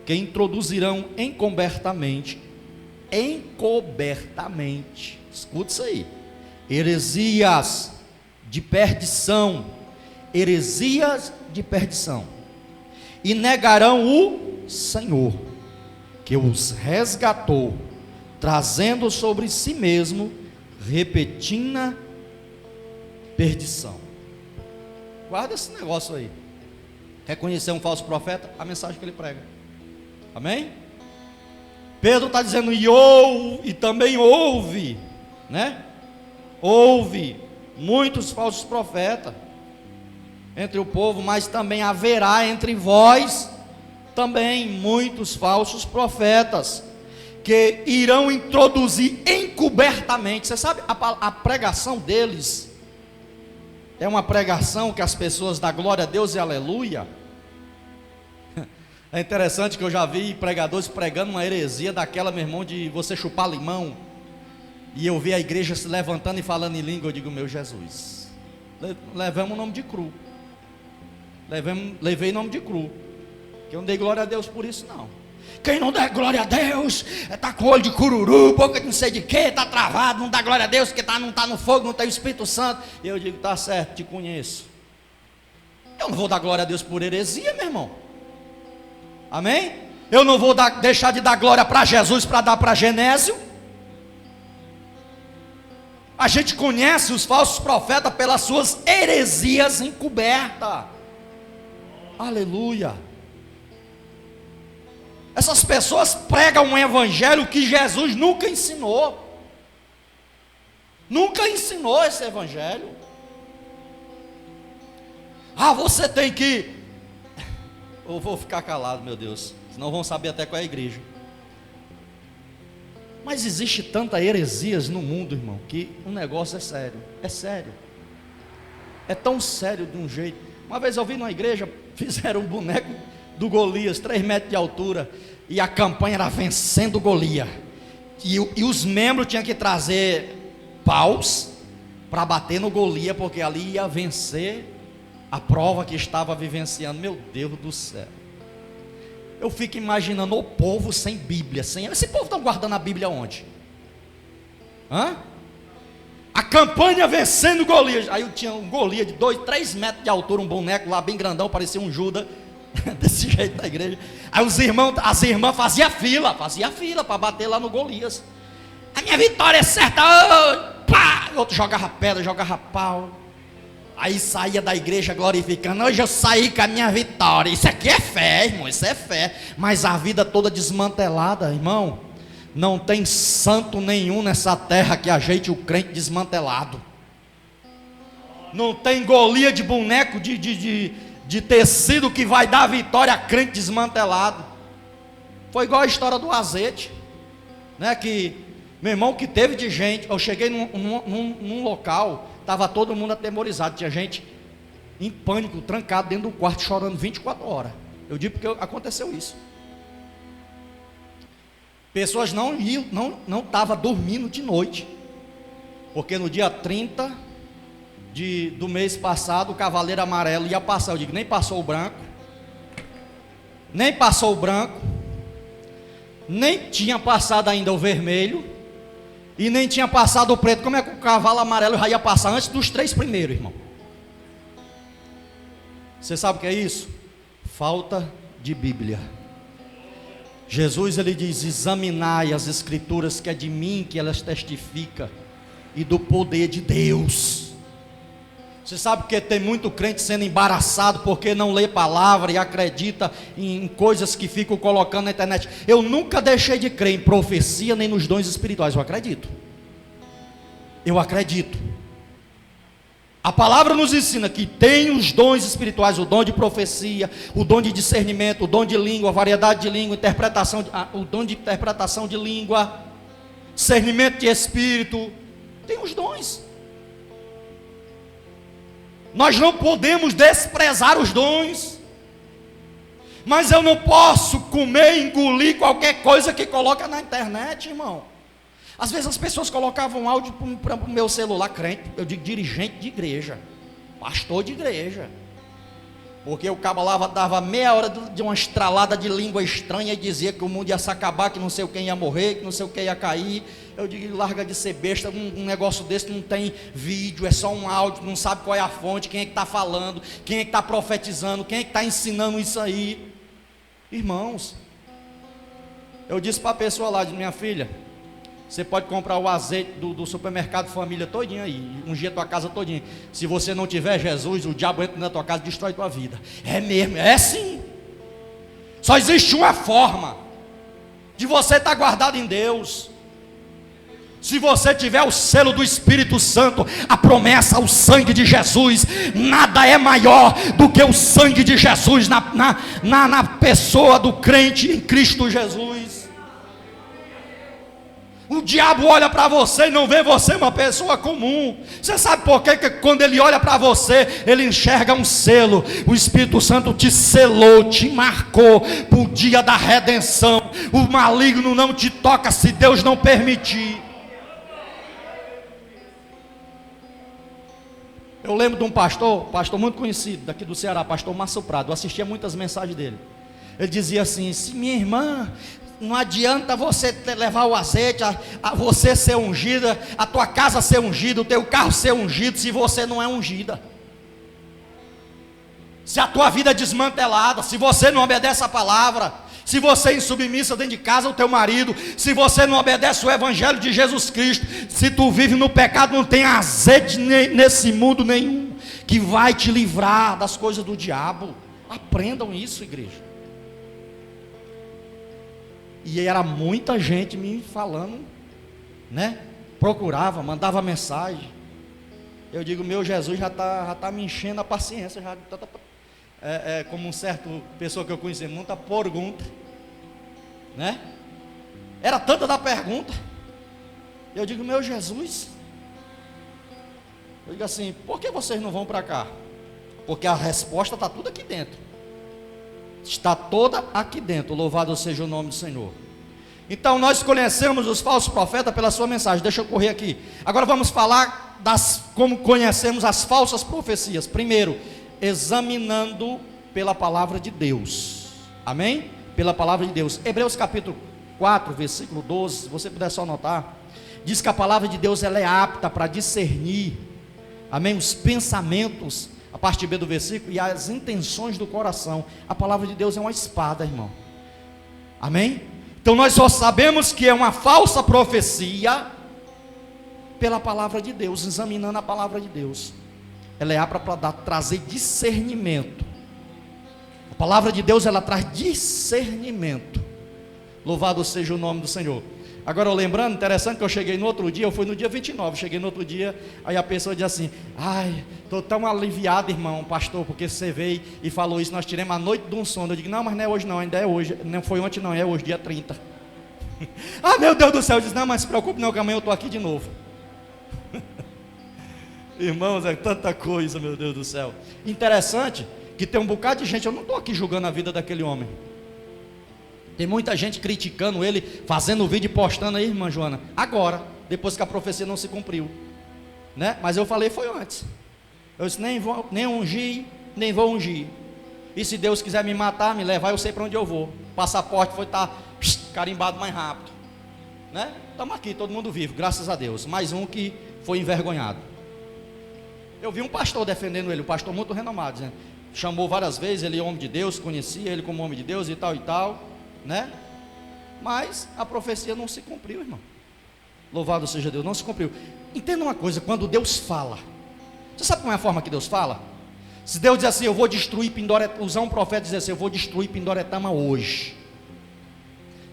que introduzirão encobertamente, escuta isso aí, heresias de perdição, e negarão o Senhor, que os resgatou, trazendo sobre si mesmo repentina perdição. Guarda esse negócio aí. Quer conhecer um falso profeta? A mensagem que ele prega. Amém? Pedro está dizendo, e também houve, né? Houve muitos falsos profetas entre o povo, mas também haverá entre vós também muitos falsos profetas, que irão introduzir encobertamente. Você sabe, a pregação deles é uma pregação que as pessoas dão glória a Deus e aleluia. É interessante que eu já vi pregadores pregando uma heresia daquela, meu irmão, de você chupar limão, e eu vi a igreja se levantando e falando em língua. Eu digo, meu Jesus, Levamos o nome de cru. Levei nome de cru. Que eu não dei glória a Deus por isso, não. Quem não dá glória a Deus está com olho de cururu, boca de não sei de quê, está travado, não dá glória a Deus porque não está no fogo, não tem o Espírito Santo. E eu digo, tá certo, te conheço. Eu não vou dar glória a Deus por heresia, meu irmão. Amém? Eu não vou deixar de dar glória para Jesus para dar para Genésio. A gente conhece os falsos profetas pelas suas heresias encobertas. Aleluia. Essas pessoas pregam um evangelho que Jesus nunca ensinou. Nunca ensinou esse evangelho. Ah, você tem que... Eu vou ficar calado, meu Deus, senão vão saber até qual é a igreja. Mas existe tanta heresias no mundo, irmão, que o negócio é sério. É sério. É tão sério de um jeito. Uma vez eu vi numa igreja, fizeram um boneco do Golias, 3 metros de altura, e a campanha era vencendo Golias. E os membros tinham que trazer paus para bater no Golias, porque ali ia vencer a prova que estava vivenciando. Meu Deus do céu. Eu fico imaginando o povo sem Bíblia, esse povo está guardando a Bíblia onde? Hã? A campanha vencendo Golias. Aí eu tinha um Golias de 2, 3 metros de altura, um boneco lá bem grandão, parecia um Judas, desse jeito da igreja. Aí as irmãs faziam fila para bater lá no Golias. A minha vitória é certa. Oh, pá! Outro jogava pedra, jogava pau. Aí saía da igreja glorificando. Hoje eu saí com a minha vitória. Isso aqui é fé, irmão, isso é fé. Mas a vida toda desmantelada, irmão. Não tem santo nenhum nessa terra que ajeite o crente desmantelado. Não tem Golias de boneco de tecido que vai dar vitória a crente desmantelado. Foi igual a história do azeite, né? Que, meu irmão, que teve de gente. Eu cheguei num local, estava todo mundo atemorizado. Tinha gente em pânico, trancado dentro do quarto, chorando 24 horas. Eu digo porque aconteceu isso. Pessoas não estavam dormindo de noite, porque no dia 30 do mês passado, o Cavaleiro Amarelo ia passar. Eu digo, nem passou o branco, nem tinha passado ainda o vermelho, e nem tinha passado o preto. Como é que o cavalo amarelo já ia passar antes dos 3 primeiros, irmão? Você sabe o que é isso? Falta de Bíblia. Jesus, ele diz, examinai as escrituras, que é de mim que elas testificam, e do poder de Deus. Você sabe que tem muito crente sendo embaraçado porque não lê palavra e acredita em coisas que ficam colocando na internet. Eu nunca deixei de crer em profecia nem nos dons espirituais. Eu acredito. A palavra nos ensina que tem os dons espirituais, o dom de profecia, o dom de discernimento, o dom de língua, variedade de língua, o dom de interpretação de língua, discernimento de espírito. Tem os dons. Nós não podemos desprezar os dons. Mas eu não posso comer e engolir qualquer coisa que coloca na internet, irmão. Às vezes as pessoas colocavam áudio para o meu celular, crente, eu digo dirigente de igreja, pastor de igreja, porque o cabo lá dava meia hora de uma estralada de língua estranha e dizia que o mundo ia se acabar, que não sei quem ia morrer, que não sei o que ia cair. Eu digo, larga de ser besta, um negócio desse não tem vídeo, é só um áudio, não sabe qual é a fonte, quem é que está falando, quem é que está profetizando, quem é que está ensinando isso aí. Irmãos, eu disse para a pessoa lá, de minha filha, você pode comprar o azeite do supermercado família todinho aí, ungir a tua casa todinha. Se você não tiver Jesus, o diabo entra na tua casa e destrói a tua vida. É mesmo, é sim. Só existe uma forma de você estar guardado em Deus. Se você tiver o selo do Espírito Santo, a promessa, o sangue de Jesus, nada é maior do que o sangue de Jesus na pessoa do crente em Cristo Jesus. O diabo olha para você e não vê você uma pessoa comum. Você sabe por quê? Que quando ele olha para você, ele enxerga um selo. O Espírito Santo te selou, te marcou para o dia da redenção. O maligno não te toca se Deus não permitir. Eu lembro de um pastor muito conhecido daqui do Ceará, pastor Márcio Prado. Eu assistia muitas mensagens dele. Ele dizia assim: se minha irmã, não adianta você levar o azeite, a você ser ungida, a tua casa ser ungida, o teu carro ser ungido, se você não é ungida. Se a tua vida é desmantelada, se você não obedece a palavra, se você é insubmissa dentro de casa, o teu marido, se você não obedece o evangelho de Jesus Cristo, se tu vive no pecado, não tem azeite nesse mundo nenhum que vai te livrar das coisas do diabo. Aprendam isso, igreja. E era muita gente me falando, né? Procurava, mandava mensagem. Eu digo, meu Jesus já tá me enchendo a paciência, já como um certo pessoa que eu conheci, muita pergunta, né? Era tanta da pergunta. Eu digo, meu Jesus. Eu digo assim, por que vocês não vão para cá? Porque a resposta está tudo aqui dentro. Está toda aqui dentro. Louvado seja o nome do Senhor. Então nós conhecemos os falsos profetas pela sua mensagem. Deixa eu correr aqui. Agora vamos falar como conhecemos as falsas profecias. Primeiro, examinando pela palavra de Deus. Amém? Pela palavra de Deus. Hebreus capítulo 4, versículo 12, se você puder só anotar, diz que a palavra de Deus ela é apta para discernir, amém, os pensamentos, a parte B do versículo, e as intenções do coração. A palavra de Deus é uma espada, irmão. Amém? Então nós só sabemos que é uma falsa profecia pela palavra de Deus, examinando a palavra de Deus. Ela é apta para trazer discernimento. A palavra de Deus ela traz discernimento. Louvado seja o nome do Senhor. Agora lembrando, interessante que eu cheguei no outro dia, eu fui no dia 29, cheguei no outro dia, aí a pessoa diz assim: ai, estou tão aliviado, irmão, pastor, porque você veio e falou isso, nós tiramos a noite de um sono. Eu digo, não, mas não é hoje não, ainda é hoje, não foi ontem não, é hoje, dia 30. Ah, meu Deus do céu, eu disse, não, mas se preocupe não, que amanhã eu estou aqui de novo. Irmãos, é tanta coisa, meu Deus do céu. Interessante que tem um bocado de gente, eu não estou aqui julgando a vida daquele homem. Tem muita gente criticando ele, fazendo vídeo e postando aí, irmã Joana, agora, depois que a profecia não se cumpriu, né? Mas eu falei, foi antes. Eu disse, nem ungir, nem vou ungir. E se Deus quiser me matar, me levar, eu sei para onde eu vou. O passaporte foi estar carimbado mais rápido, né? Estamos aqui, todo mundo vivo, graças a Deus. Mais um que foi envergonhado. Eu vi um pastor defendendo ele, um pastor muito renomado, dizendo, chamou várias vezes, ele é homem de Deus, conhecia ele como homem de Deus e tal, né? Mas a profecia não se cumpriu, irmão. Louvado seja Deus, não se cumpriu. Entenda uma coisa, quando Deus fala, você sabe como é a forma que Deus fala? Se Deus diz assim, eu vou destruir Pindoretama, usar um profeta e dizer assim, eu vou destruir Pindoretama hoje.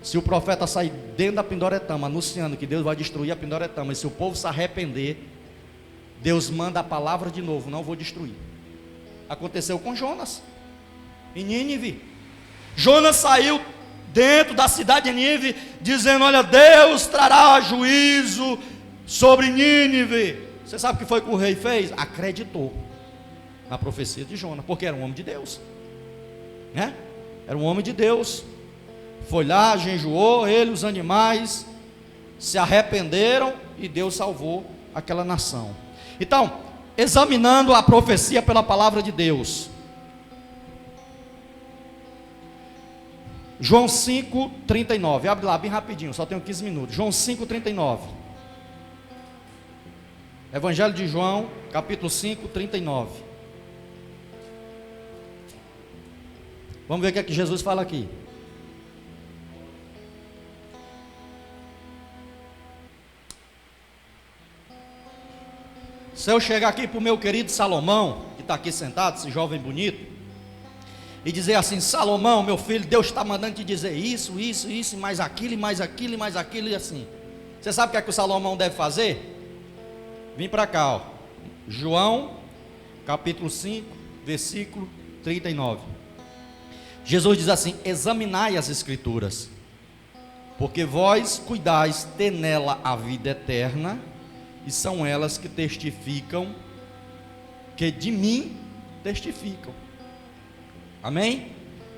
Se o profeta sair dentro da Pindoretama, anunciando que Deus vai destruir a Pindoretama, e se o povo se arrepender, Deus manda a palavra de novo, não vou destruir. Aconteceu com Jonas, em Nínive. Jonas saiu dentro da cidade de Nínive, dizendo, olha, Deus trará juízo sobre Nínive. Você sabe o que foi que o rei fez? Acreditou na profecia de Jonas, porque era um homem de Deus, né? Era um homem de Deus. Foi lá, jejuou, ele, os animais, se arrependeram e Deus salvou aquela nação. Então, examinando a profecia pela palavra de Deus. João 5:39, abre lá bem rapidinho, só tenho 15 minutos. João 5:39. Evangelho de João, capítulo 5:39. Vamos ver o que é que Jesus fala aqui. Se eu chegar aqui para o meu querido Salomão, que está aqui sentado, esse jovem bonito, e dizer assim, Salomão, meu filho, Deus está mandando te dizer isso, e mais aquilo, e mais aquilo, e mais aquilo, e assim. Você sabe o que é que o Salomão deve fazer? Vim para cá, ó. João, capítulo 5, versículo 39. Jesus diz assim, examinai as escrituras, porque vós cuidais ter nela a vida eterna, e são elas que testificam, que de mim testificam. Amém?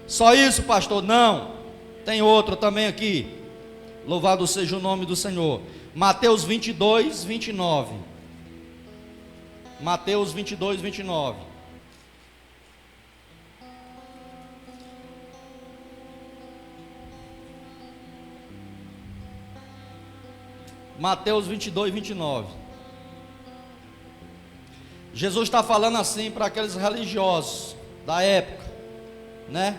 Só isso, pastor? Não, tem outro também aqui. Louvado seja o nome do Senhor. Mateus 22:29. Mateus 22, 29. Mateus 22, 29. Jesus está falando assim para aqueles religiosos da época, né?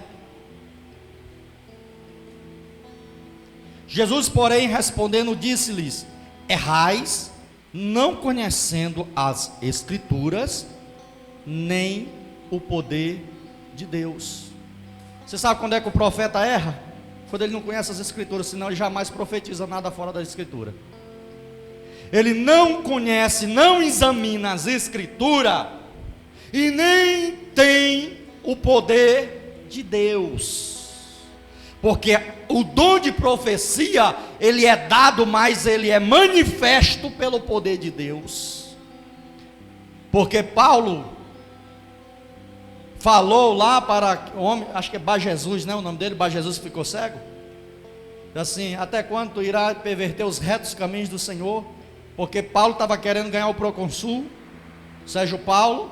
Jesus, porém, respondendo, disse-lhes: errais, não conhecendo as Escrituras, nem o poder de Deus. Você sabe quando é que o profeta erra? Quando ele não conhece as Escrituras, senão ele jamais profetiza nada fora da Escritura. Ele não conhece, não examina as Escrituras e nem tem o poder de Deus, porque o dom de profecia, ele é dado, mas ele é manifesto pelo poder de Deus. Porque Paulo falou lá para o homem, acho que é Bar Jesus, né? O nome dele, Bar Jesus, ficou cego. Assim, até quando tu irá perverter os retos caminhos do Senhor? Porque Paulo estava querendo ganhar o procônsul, Sérgio Paulo,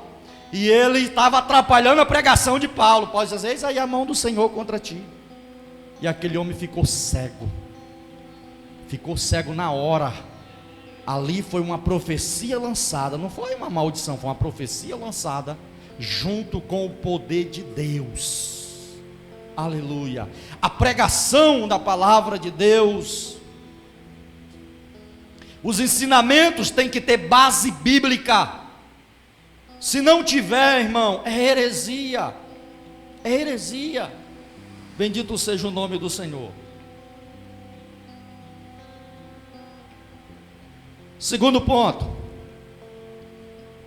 e ele estava atrapalhando a pregação de Paulo. Pode dizer, eis aí a mão do Senhor contra ti. E aquele homem ficou cego na hora. Ali foi uma profecia lançada, não foi uma maldição, foi uma profecia lançada, junto com o poder de Deus. Aleluia. A pregação da palavra de Deus, os ensinamentos têm que ter base bíblica. Se não tiver, irmão, é heresia. É heresia. Bendito seja o nome do Senhor. Segundo ponto,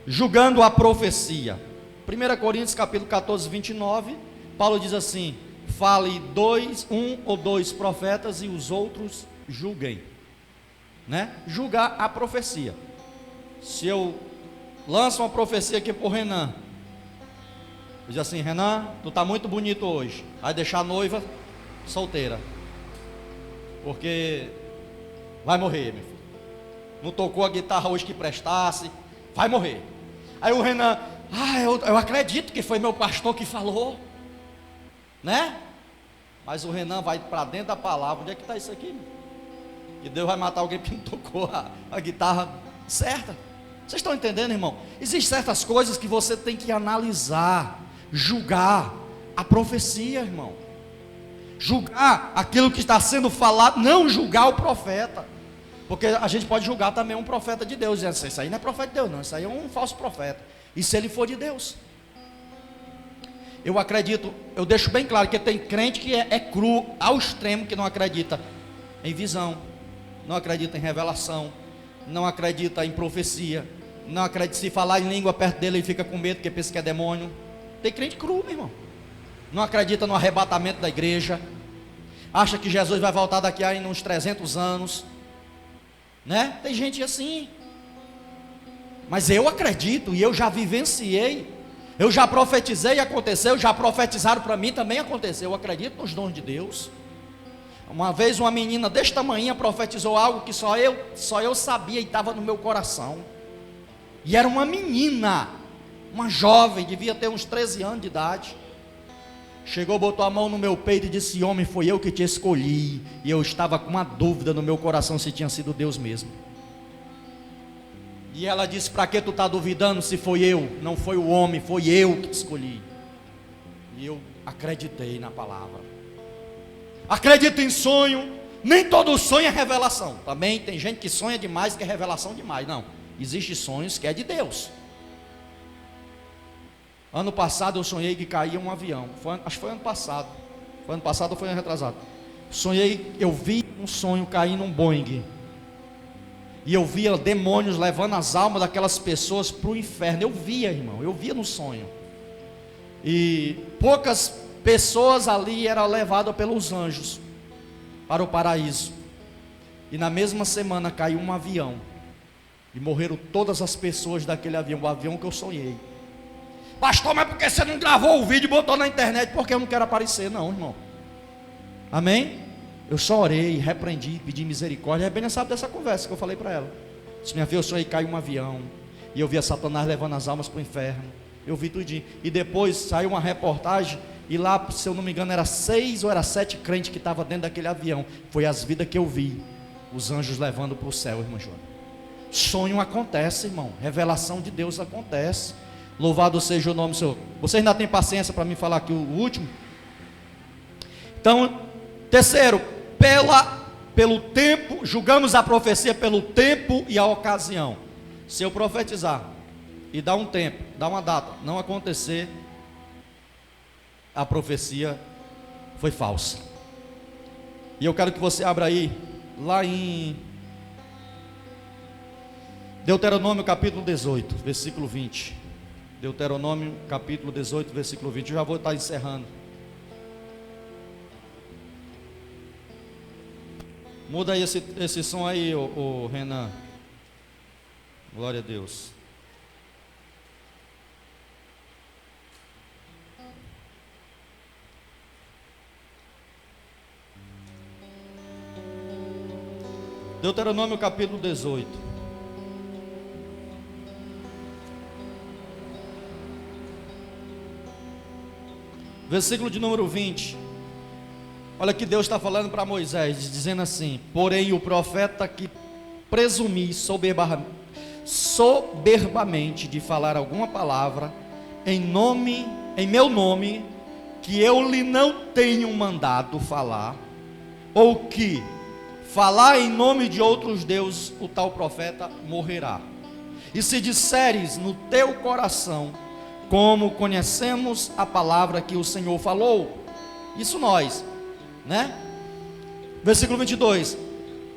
julgando a profecia. 1 Coríntios capítulo 14, 29, Paulo diz assim: fale um ou dois profetas e os outros julguem. Né? Julgar a profecia. Se eu lanço uma profecia aqui por Renan, diz assim: Renan, tu está muito bonito hoje, vai deixar a noiva solteira, porque vai morrer, meu filho. Não tocou a guitarra hoje que prestasse, vai morrer. Aí o Renan: eu acredito que foi meu pastor que falou, né? Mas o Renan vai para dentro da palavra. Onde é que está isso aqui, meu? E Deus vai matar alguém que não tocou a guitarra certa. Vocês estão entendendo, irmão? Existem certas coisas que você tem que analisar, julgar a profecia, irmão. Julgar aquilo que está sendo falado, não julgar o profeta. Porque a gente pode julgar também um profeta de Deus, dizendo: isso aí não é profeta de Deus, não, isso aí é um falso profeta. E se ele for de Deus? Eu acredito, eu deixo bem claro que tem crente que é cru ao extremo, que não acredita em visão, não acredita em revelação, não acredita em profecia, não acredita, se falar em língua perto dele, ele fica com medo porque pensa que é demônio. Tem crente cru, meu irmão. Não acredita no arrebatamento da igreja, acha que Jesus vai voltar daqui a uns 300 anos, né? Tem gente assim. Mas eu acredito, e eu já vivenciei, eu já profetizei e aconteceu, já profetizaram para mim, também aconteceu. Eu acredito nos dons de Deus. Uma vez uma menina deste tamanho profetizou algo que só eu sabia e estava no meu coração. E era uma menina, uma jovem, devia ter uns 13 anos de idade. Chegou, botou a mão no meu peito e disse: homem, foi eu que te escolhi. E eu estava com uma dúvida no meu coração se tinha sido Deus mesmo. E ela disse: para que tu está duvidando se foi eu? Não foi o homem, foi eu que te escolhi. E eu acreditei na palavra. Acredito em sonho. Nem todo sonho é revelação. Também tem gente que sonha demais, que é revelação demais. Não, existem sonhos que é de Deus. Ano passado eu sonhei que caía um avião. Acho que foi ano passado. Foi ano passado ou foi ano retrasado? Sonhei, eu vi um sonho caindo um Boeing. E eu via demônios levando as almas daquelas pessoas para o inferno. Eu via, irmão, eu via no sonho. E poucas pessoas ali eram levadas pelos anjos para o paraíso. E na mesma semana caiu um avião. E morreram todas as pessoas daquele avião, o avião que eu sonhei. Pastor, mas por que você não gravou o vídeo e botou na internet? Porque eu não quero aparecer, não, irmão. Amém? Eu só orei, repreendi, pedi misericórdia. A Rebênia sabe dessa conversa que eu falei para ela. Disse: minha filha, eu sonhei que caiu um avião. E eu via Satanás levando as almas para o inferno. Eu vi tudinho. E depois saiu uma reportagem, e lá, se eu não me engano, era 6 ou era 7 crentes que estavam dentro daquele avião. Foi as vidas que eu vi, os anjos levando para o céu, irmão João. Sonho acontece, irmão. Revelação de Deus acontece. Louvado seja o nome do Senhor. Você ainda tem paciência para me falar aqui o último? Então, terceiro, pelo tempo, julgamos a profecia pelo tempo e a ocasião. Se eu profetizar e dar um tempo, dar uma data, não acontecer, a profecia foi falsa. E eu quero que você abra aí, lá em Deuteronômio capítulo 18, versículo 20. Deuteronômio capítulo 18, versículo 20. Eu já vou estar encerrando. Muda aí esse som aí, ô Renan. Glória a Deus. Deuteronômio capítulo 18. Versículo de número 20. Olha que Deus está falando para Moisés, dizendo assim: porém o profeta que presumir soberbamente de falar alguma palavra em meu nome, que eu lhe não tenho mandado falar, ou que falar em nome de outros deuses, o tal profeta morrerá. E se disseres no teu coração, como conhecemos a palavra que o Senhor falou, isso nós, né? Versículo 22.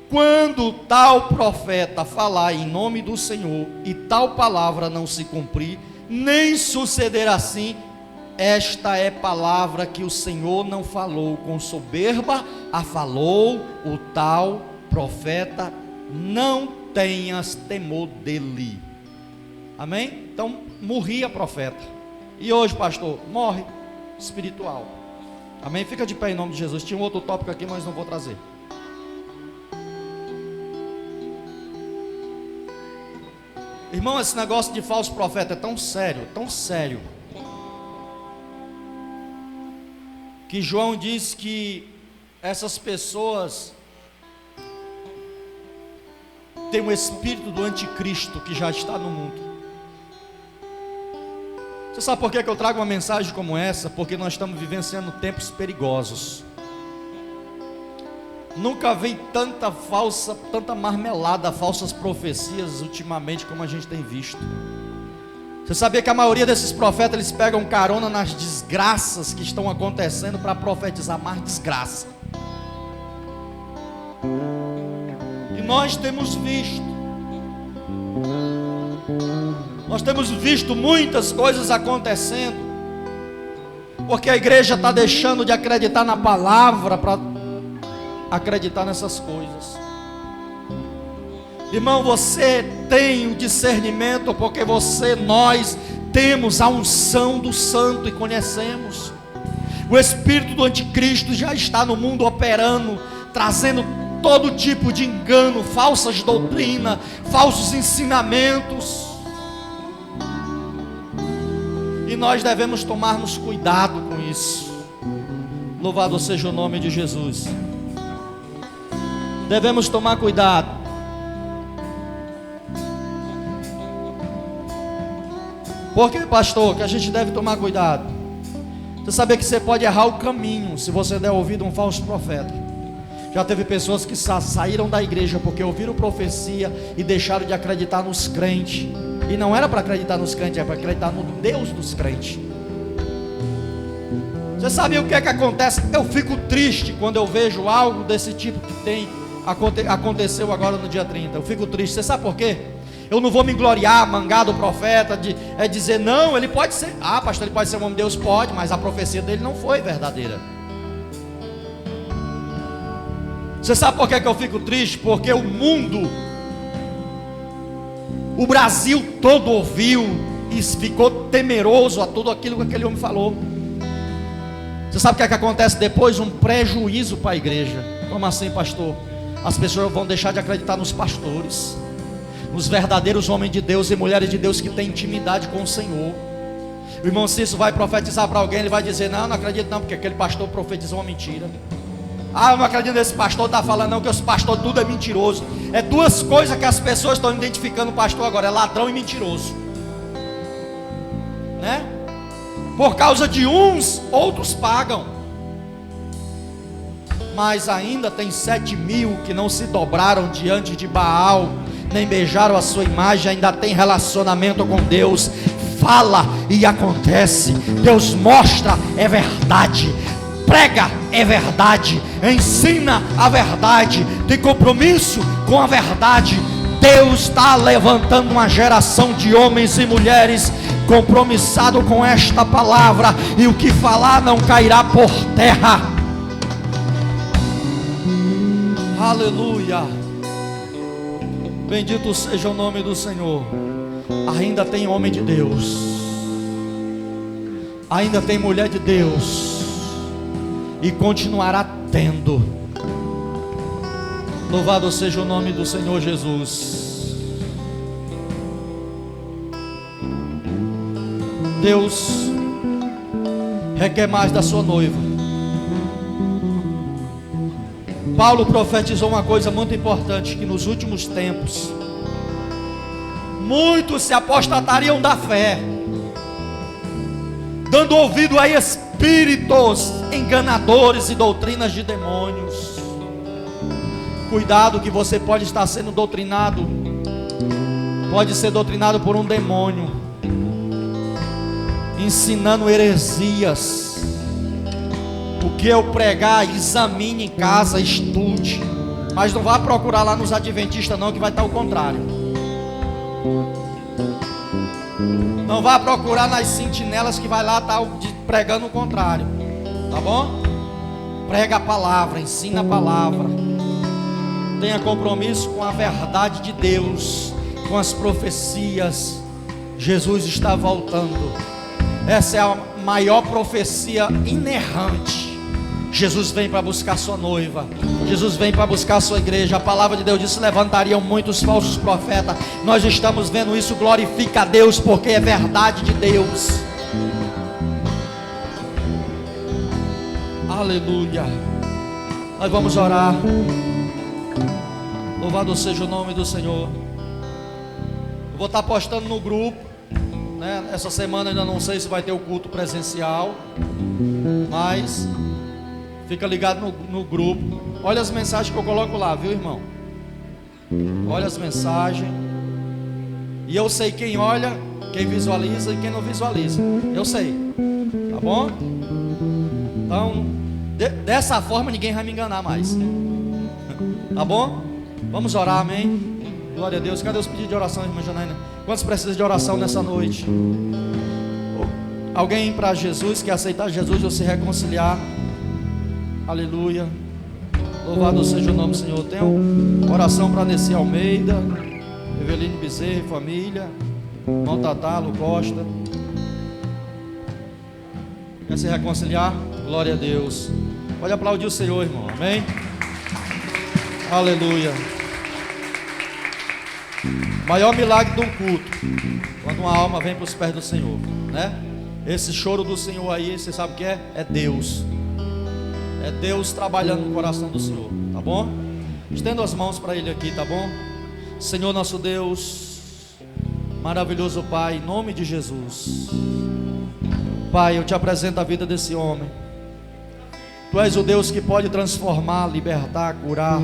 Quando tal profeta falar em nome do Senhor, e tal palavra não se cumprir, nem suceder assim, esta é palavra que o Senhor não falou com soberba, a falou o tal profeta, não tenhas temor dele. Amém? Então, morria profeta. E hoje, pastor, morre espiritual. Amém? Fica de pé em nome de Jesus. Tinha um outro tópico aqui, mas não vou trazer. Irmão, esse negócio de falso profeta é tão sério, que João diz que essas pessoas têm o espírito do anticristo que já está no mundo. Você sabe por que eu trago uma mensagem como essa? Porque nós estamos vivenciando tempos perigosos. Nunca vi tanta marmelada, falsas profecias ultimamente como a gente tem visto. Você sabia que a maioria desses profetas, eles pegam carona nas desgraças que estão acontecendo para profetizar mais desgraça. E nós temos visto muitas coisas acontecendo, porque a igreja está deixando de acreditar na palavra para acreditar nessas coisas. Irmão, você tem o discernimento, porque nós temos a unção do santo e conhecemos. O espírito do anticristo já está no mundo operando, trazendo todo tipo de engano, falsas doutrinas, falsos ensinamentos. E nós devemos tomarmos cuidado com isso. Louvado seja o nome de Jesus. Devemos tomar cuidado. Por que, pastor, que a gente deve tomar cuidado? Você sabia que você pode errar o caminho se você der ouvido a um falso profeta. Já teve pessoas que saíram da igreja porque ouviram profecia e deixaram de acreditar nos crentes. E não era para acreditar nos crentes, era para acreditar no Deus dos crentes. Você sabe o que é que acontece? Eu fico triste quando eu vejo algo desse tipo que aconteceu agora no dia 30. Eu fico triste. Você sabe por quê? Eu não vou me gloriar, mangar do profeta, dizer, não, ele pode ser, pastor, ele pode ser um homem de Deus, pode, mas a profecia dele não foi verdadeira. Você sabe por que eu fico triste? Porque o mundo, o Brasil todo ouviu e ficou temeroso a tudo aquilo que aquele homem falou. Você sabe o que acontece depois? Um prejuízo para a igreja. Como assim, pastor? As pessoas vão deixar de acreditar nos pastores, os verdadeiros homens de Deus e mulheres de Deus que têm intimidade com o Senhor. O irmão Cício vai profetizar para alguém, ele vai dizer: não, não acredito não, porque aquele pastor profetizou uma mentira. Ah, eu não acredito nesse pastor, está falando não, que esse pastor tudo é mentiroso. É duas coisas que as pessoas estão identificando o pastor agora: é ladrão e mentiroso, né? Por causa de uns, outros pagam. Mas ainda tem 7.000 que não se dobraram diante de Baal, nem beijaram a sua imagem, ainda tem relacionamento com Deus. Fala e acontece. Deus mostra, é verdade. Prega, é verdade. Ensina a verdade. Tem compromisso com a verdade. Deus está levantando uma geração de homens e mulheres compromissado com esta palavra, e o que falar não cairá por terra. Aleluia. Bendito seja o nome do Senhor. Ainda tem homem de Deus, ainda tem mulher de Deus, e continuará tendo. Louvado seja o nome do Senhor Jesus. Deus requer mais da sua noiva. Paulo profetizou uma coisa muito importante: que nos últimos tempos muitos se apostatariam da fé, dando ouvido a espíritos enganadores e doutrinas de demônios. Cuidado, que você pode estar sendo doutrinado, pode ser doutrinado por um demônio, ensinando heresias. O que eu pregar, examine em casa, estude, mas não vá procurar lá nos adventistas não, que vai estar o contrário. Não vá procurar nas sentinelas, que vai lá estar pregando o contrário. Tá bom? Prega a palavra, ensina a palavra. Tenha compromisso com a verdade de Deus, com as profecias. Jesus está voltando. Essa é a maior profecia inerrante. Jesus vem para buscar sua noiva. Jesus vem para buscar sua igreja. A palavra de Deus diz: levantariam muitos falsos profetas. Nós estamos vendo isso. Glorifica a Deus, porque é verdade de Deus. Aleluia. Nós vamos orar. Louvado seja o nome do Senhor. Eu vou estar postando no grupo, né? Essa semana ainda não sei se vai ter o culto presencial, mas fica ligado no grupo. Olha as mensagens que eu coloco lá, viu, irmão? Olha as mensagens. E eu sei quem olha, quem visualiza e quem não visualiza. Eu sei. Tá bom? Então, dessa forma ninguém vai me enganar mais. Tá bom? Vamos orar, amém? Glória a Deus. Cadê os pedidos de oração, irmã Janaína? Quantos precisam de oração nessa noite? Alguém para Jesus, quer aceitar Jesus ou se reconciliar? Aleluia. Louvado seja o nome do Senhor. Tem uma oração para Nessi Almeida, Eveline Bezerra e família, irmão Tatalo Costa. Quer se reconciliar? Glória a Deus. Pode aplaudir o Senhor, irmão. Amém? Aleluia. Maior milagre de um culto, quando uma alma vem para os pés do Senhor, né? Esse choro do Senhor aí, você sabe o que é? É Deus. É Deus trabalhando no coração do Senhor, tá bom? Estenda as mãos para Ele aqui, tá bom? Senhor nosso Deus, maravilhoso Pai, em nome de Jesus. Pai, eu te apresento a vida desse homem. Tu és o Deus que pode transformar, libertar, curar.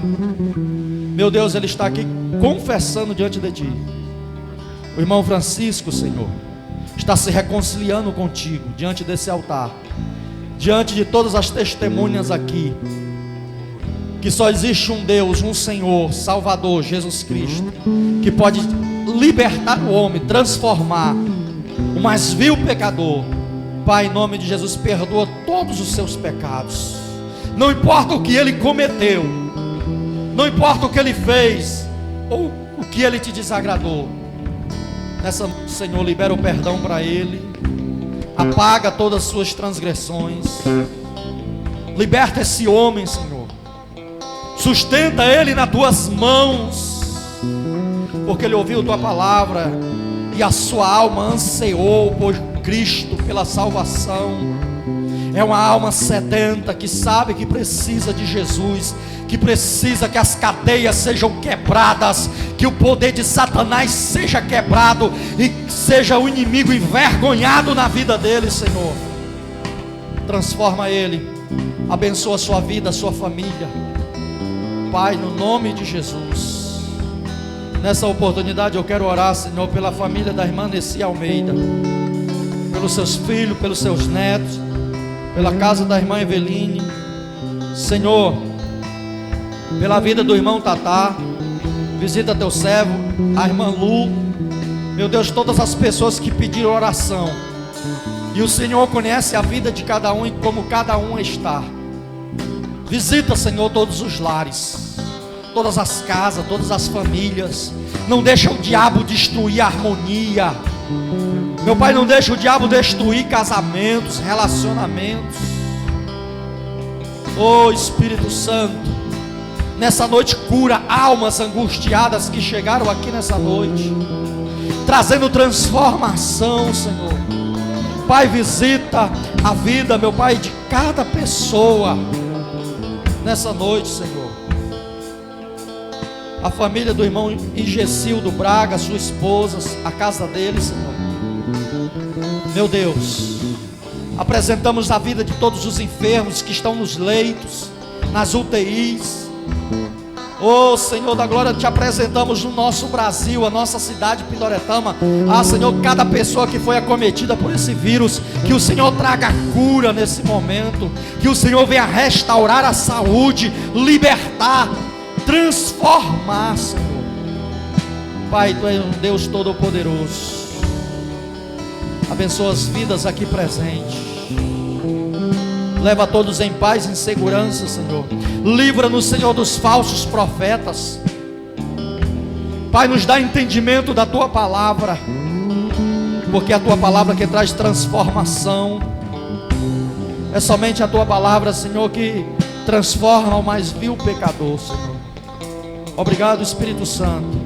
Meu Deus, ele está aqui confessando diante de Ti. O irmão Francisco, Senhor, está se reconciliando contigo diante desse altar, diante de todas as testemunhas aqui, que só existe um Deus, um Senhor, Salvador, Jesus Cristo, que pode libertar o homem, transformar o mais vil pecador. Pai, em nome de Jesus, perdoa todos os seus pecados. Não importa o que ele cometeu, não importa o que ele fez, ou o que ele te desagradou. Nessa, Senhor, libera o perdão para ele. Apaga todas as suas transgressões. Liberta esse homem, Senhor. Sustenta ele nas tuas mãos. porque ele ouviu tua palavra e a sua alma ansiou por Cristo, pela salvação. É uma alma sedenta que sabe que precisa de Jesus, que precisa que as cadeias sejam quebradas, que o poder de Satanás seja quebrado e seja o inimigo envergonhado na vida dele, Senhor. Transforma ele, abençoa a sua vida, a sua família, Pai, no nome de Jesus. Nessa oportunidade eu quero orar, Senhor, pela família da irmã Nessi Almeida, pelos seus filhos, pelos seus netos, pela casa da irmã Eveline, Senhor, pela vida do irmão Tatá. Visita teu servo, a irmã Lu, meu Deus, todas as pessoas que pediram oração, e o Senhor conhece a vida de cada um e como cada um está. Visita, Senhor, todos os lares, todas as casas, todas as famílias. Não deixa o diabo destruir a harmonia, meu Pai, não deixa o diabo destruir casamentos, relacionamentos. Oh Espírito Santo, nessa noite cura almas angustiadas que chegaram aqui nessa noite, trazendo transformação, Senhor. Pai, visita a vida, meu Pai, de cada pessoa nessa noite, Senhor. A família do irmão Ingecildo Braga, sua esposa, a casa dele, Senhor. Meu Deus, apresentamos a vida de todos os enfermos que estão nos leitos, nas UTIs. Oh Senhor da glória, te apresentamos no nosso Brasil, a nossa cidade Pindoretama. Ah Senhor, cada pessoa que foi acometida por esse vírus, que o Senhor traga cura nesse momento, que o Senhor venha restaurar a saúde, libertar, transformar, Senhor. Pai, Tu és um Deus todo-poderoso. Abençoa as vidas aqui presentes. Leva todos em paz e em segurança, Senhor. Livra-nos, Senhor, dos falsos profetas. Pai, nos dá entendimento da Tua palavra, porque é a Tua palavra que traz transformação. É somente a Tua palavra, Senhor, que transforma o mais vil pecador, Senhor. Obrigado, Espírito Santo.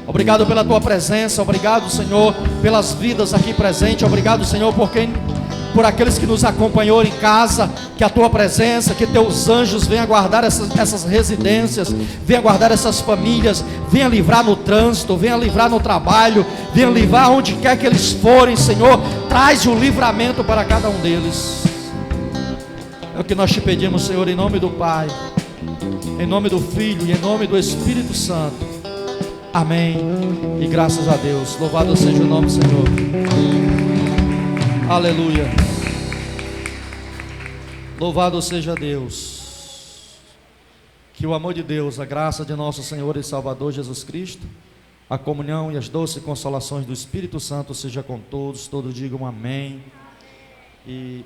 Obrigado pela Tua presença. Obrigado, Senhor, pelas vidas aqui presentes. Obrigado, Senhor, por aqueles que nos acompanhou em casa. Que a Tua presença, que Teus anjos venham guardar essas residências, venham guardar essas famílias, venham livrar no trânsito, venham livrar no trabalho, venham livrar onde quer que eles forem, Senhor. Traz o livramento para cada um deles. É o que nós te pedimos, Senhor, em nome do Pai, em nome do Filho e em nome do Espírito Santo. Amém. E graças a Deus. Louvado seja o nome do Senhor. Aleluia. Louvado seja Deus. Que o amor de Deus, a graça de nosso Senhor e Salvador Jesus Cristo, a comunhão e as doces consolações do Espírito Santo seja com todos. Todos digam amém. E